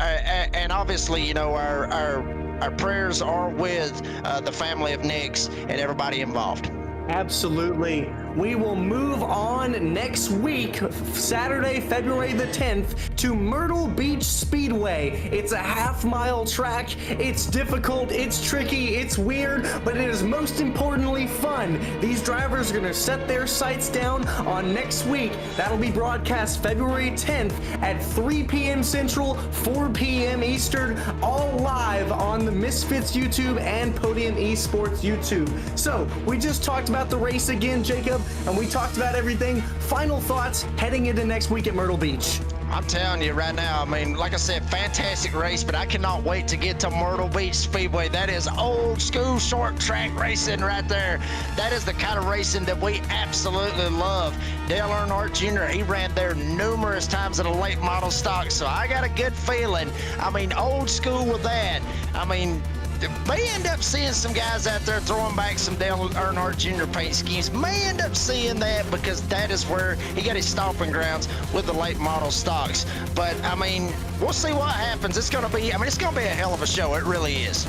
Speaker 2: obviously, you know, our prayers are with the family of Nick's and everybody involved.
Speaker 1: Absolutely. We will move on next week, Saturday, February the 10th, to Myrtle Beach Speedway. It's a half-mile track. It's difficult, it's tricky, it's weird, but it is most importantly fun. These drivers are going to set their sights down on next week. That'll be broadcast February 10th at 3 p.m. Central, 4 p.m. Eastern, all live on the Misfits YouTube and Podium Esports YouTube. So, we just talked about the race again, Jacob, and we talked about everything. Final thoughts heading into next week at Myrtle Beach.
Speaker 2: I'm telling you right now, I mean, like I said, fantastic race, but I cannot wait to get to Myrtle Beach Speedway. That is old school short track racing right there. That is the kind of racing that we absolutely love. Dale Earnhardt Jr., he ran there numerous times in a late model stock, so I got a good feeling. I mean, old school with that. I mean, may end up seeing some guys out there throwing back some Dale Earnhardt Jr. paint schemes. May end up seeing that because that is where he got his stomping grounds with the late model stocks. But I mean, we'll see what happens. It's going to be, I mean, it's going to be a hell of a show. It really is.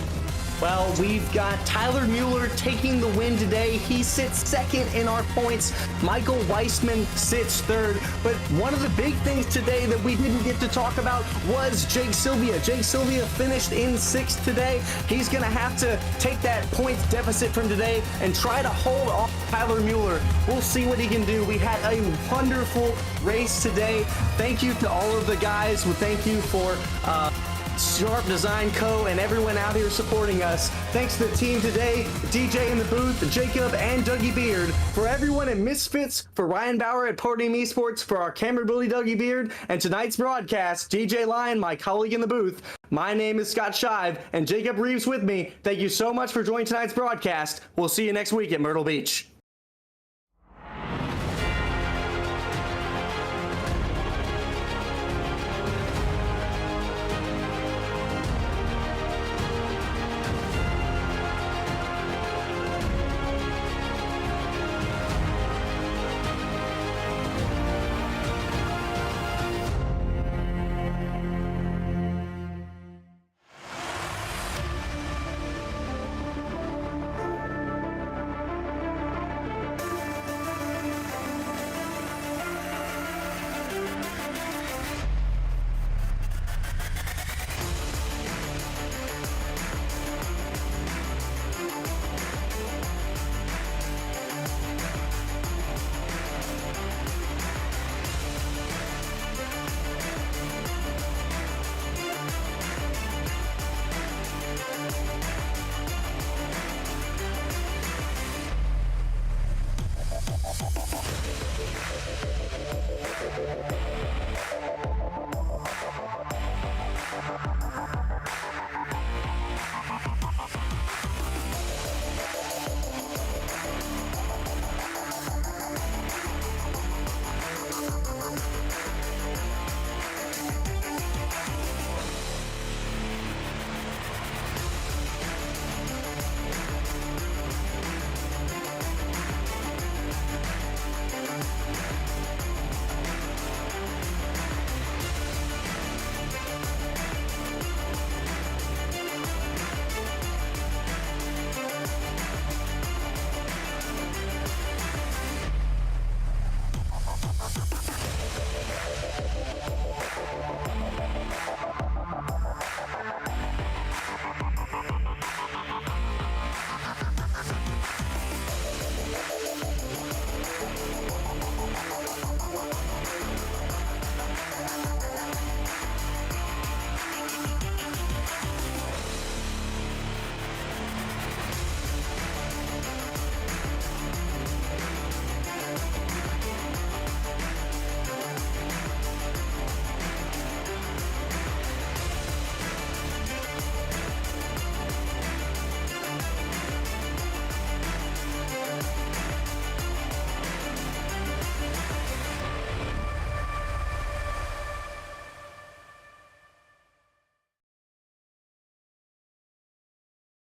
Speaker 1: Well, we've got Tyler Mueller taking the win today. He sits second in our points. Michael Weissman sits third. But one of the big things today that we didn't get to talk about was Jake Sylvia. Jake Sylvia finished in sixth today. He's going to have to take that points deficit from today and try to hold off Tyler Mueller. We'll see what he can do. We had a wonderful race today. Thank you to all of the guys. Well, thank you for Sharp Design Co. and everyone out here supporting us. Thanks to the team today, DJ in the booth, Jacob and Dougie Beard. For everyone at Misfits, for Ryan Bauer at Podium Esports, for our camera bully Dougie Beard, and tonight's broadcast, DJ Lyon, my colleague in the booth. My name is Scott Shive, and Jacob Reeves with me. Thank you so much for joining tonight's broadcast. We'll see you next week at Myrtle Beach.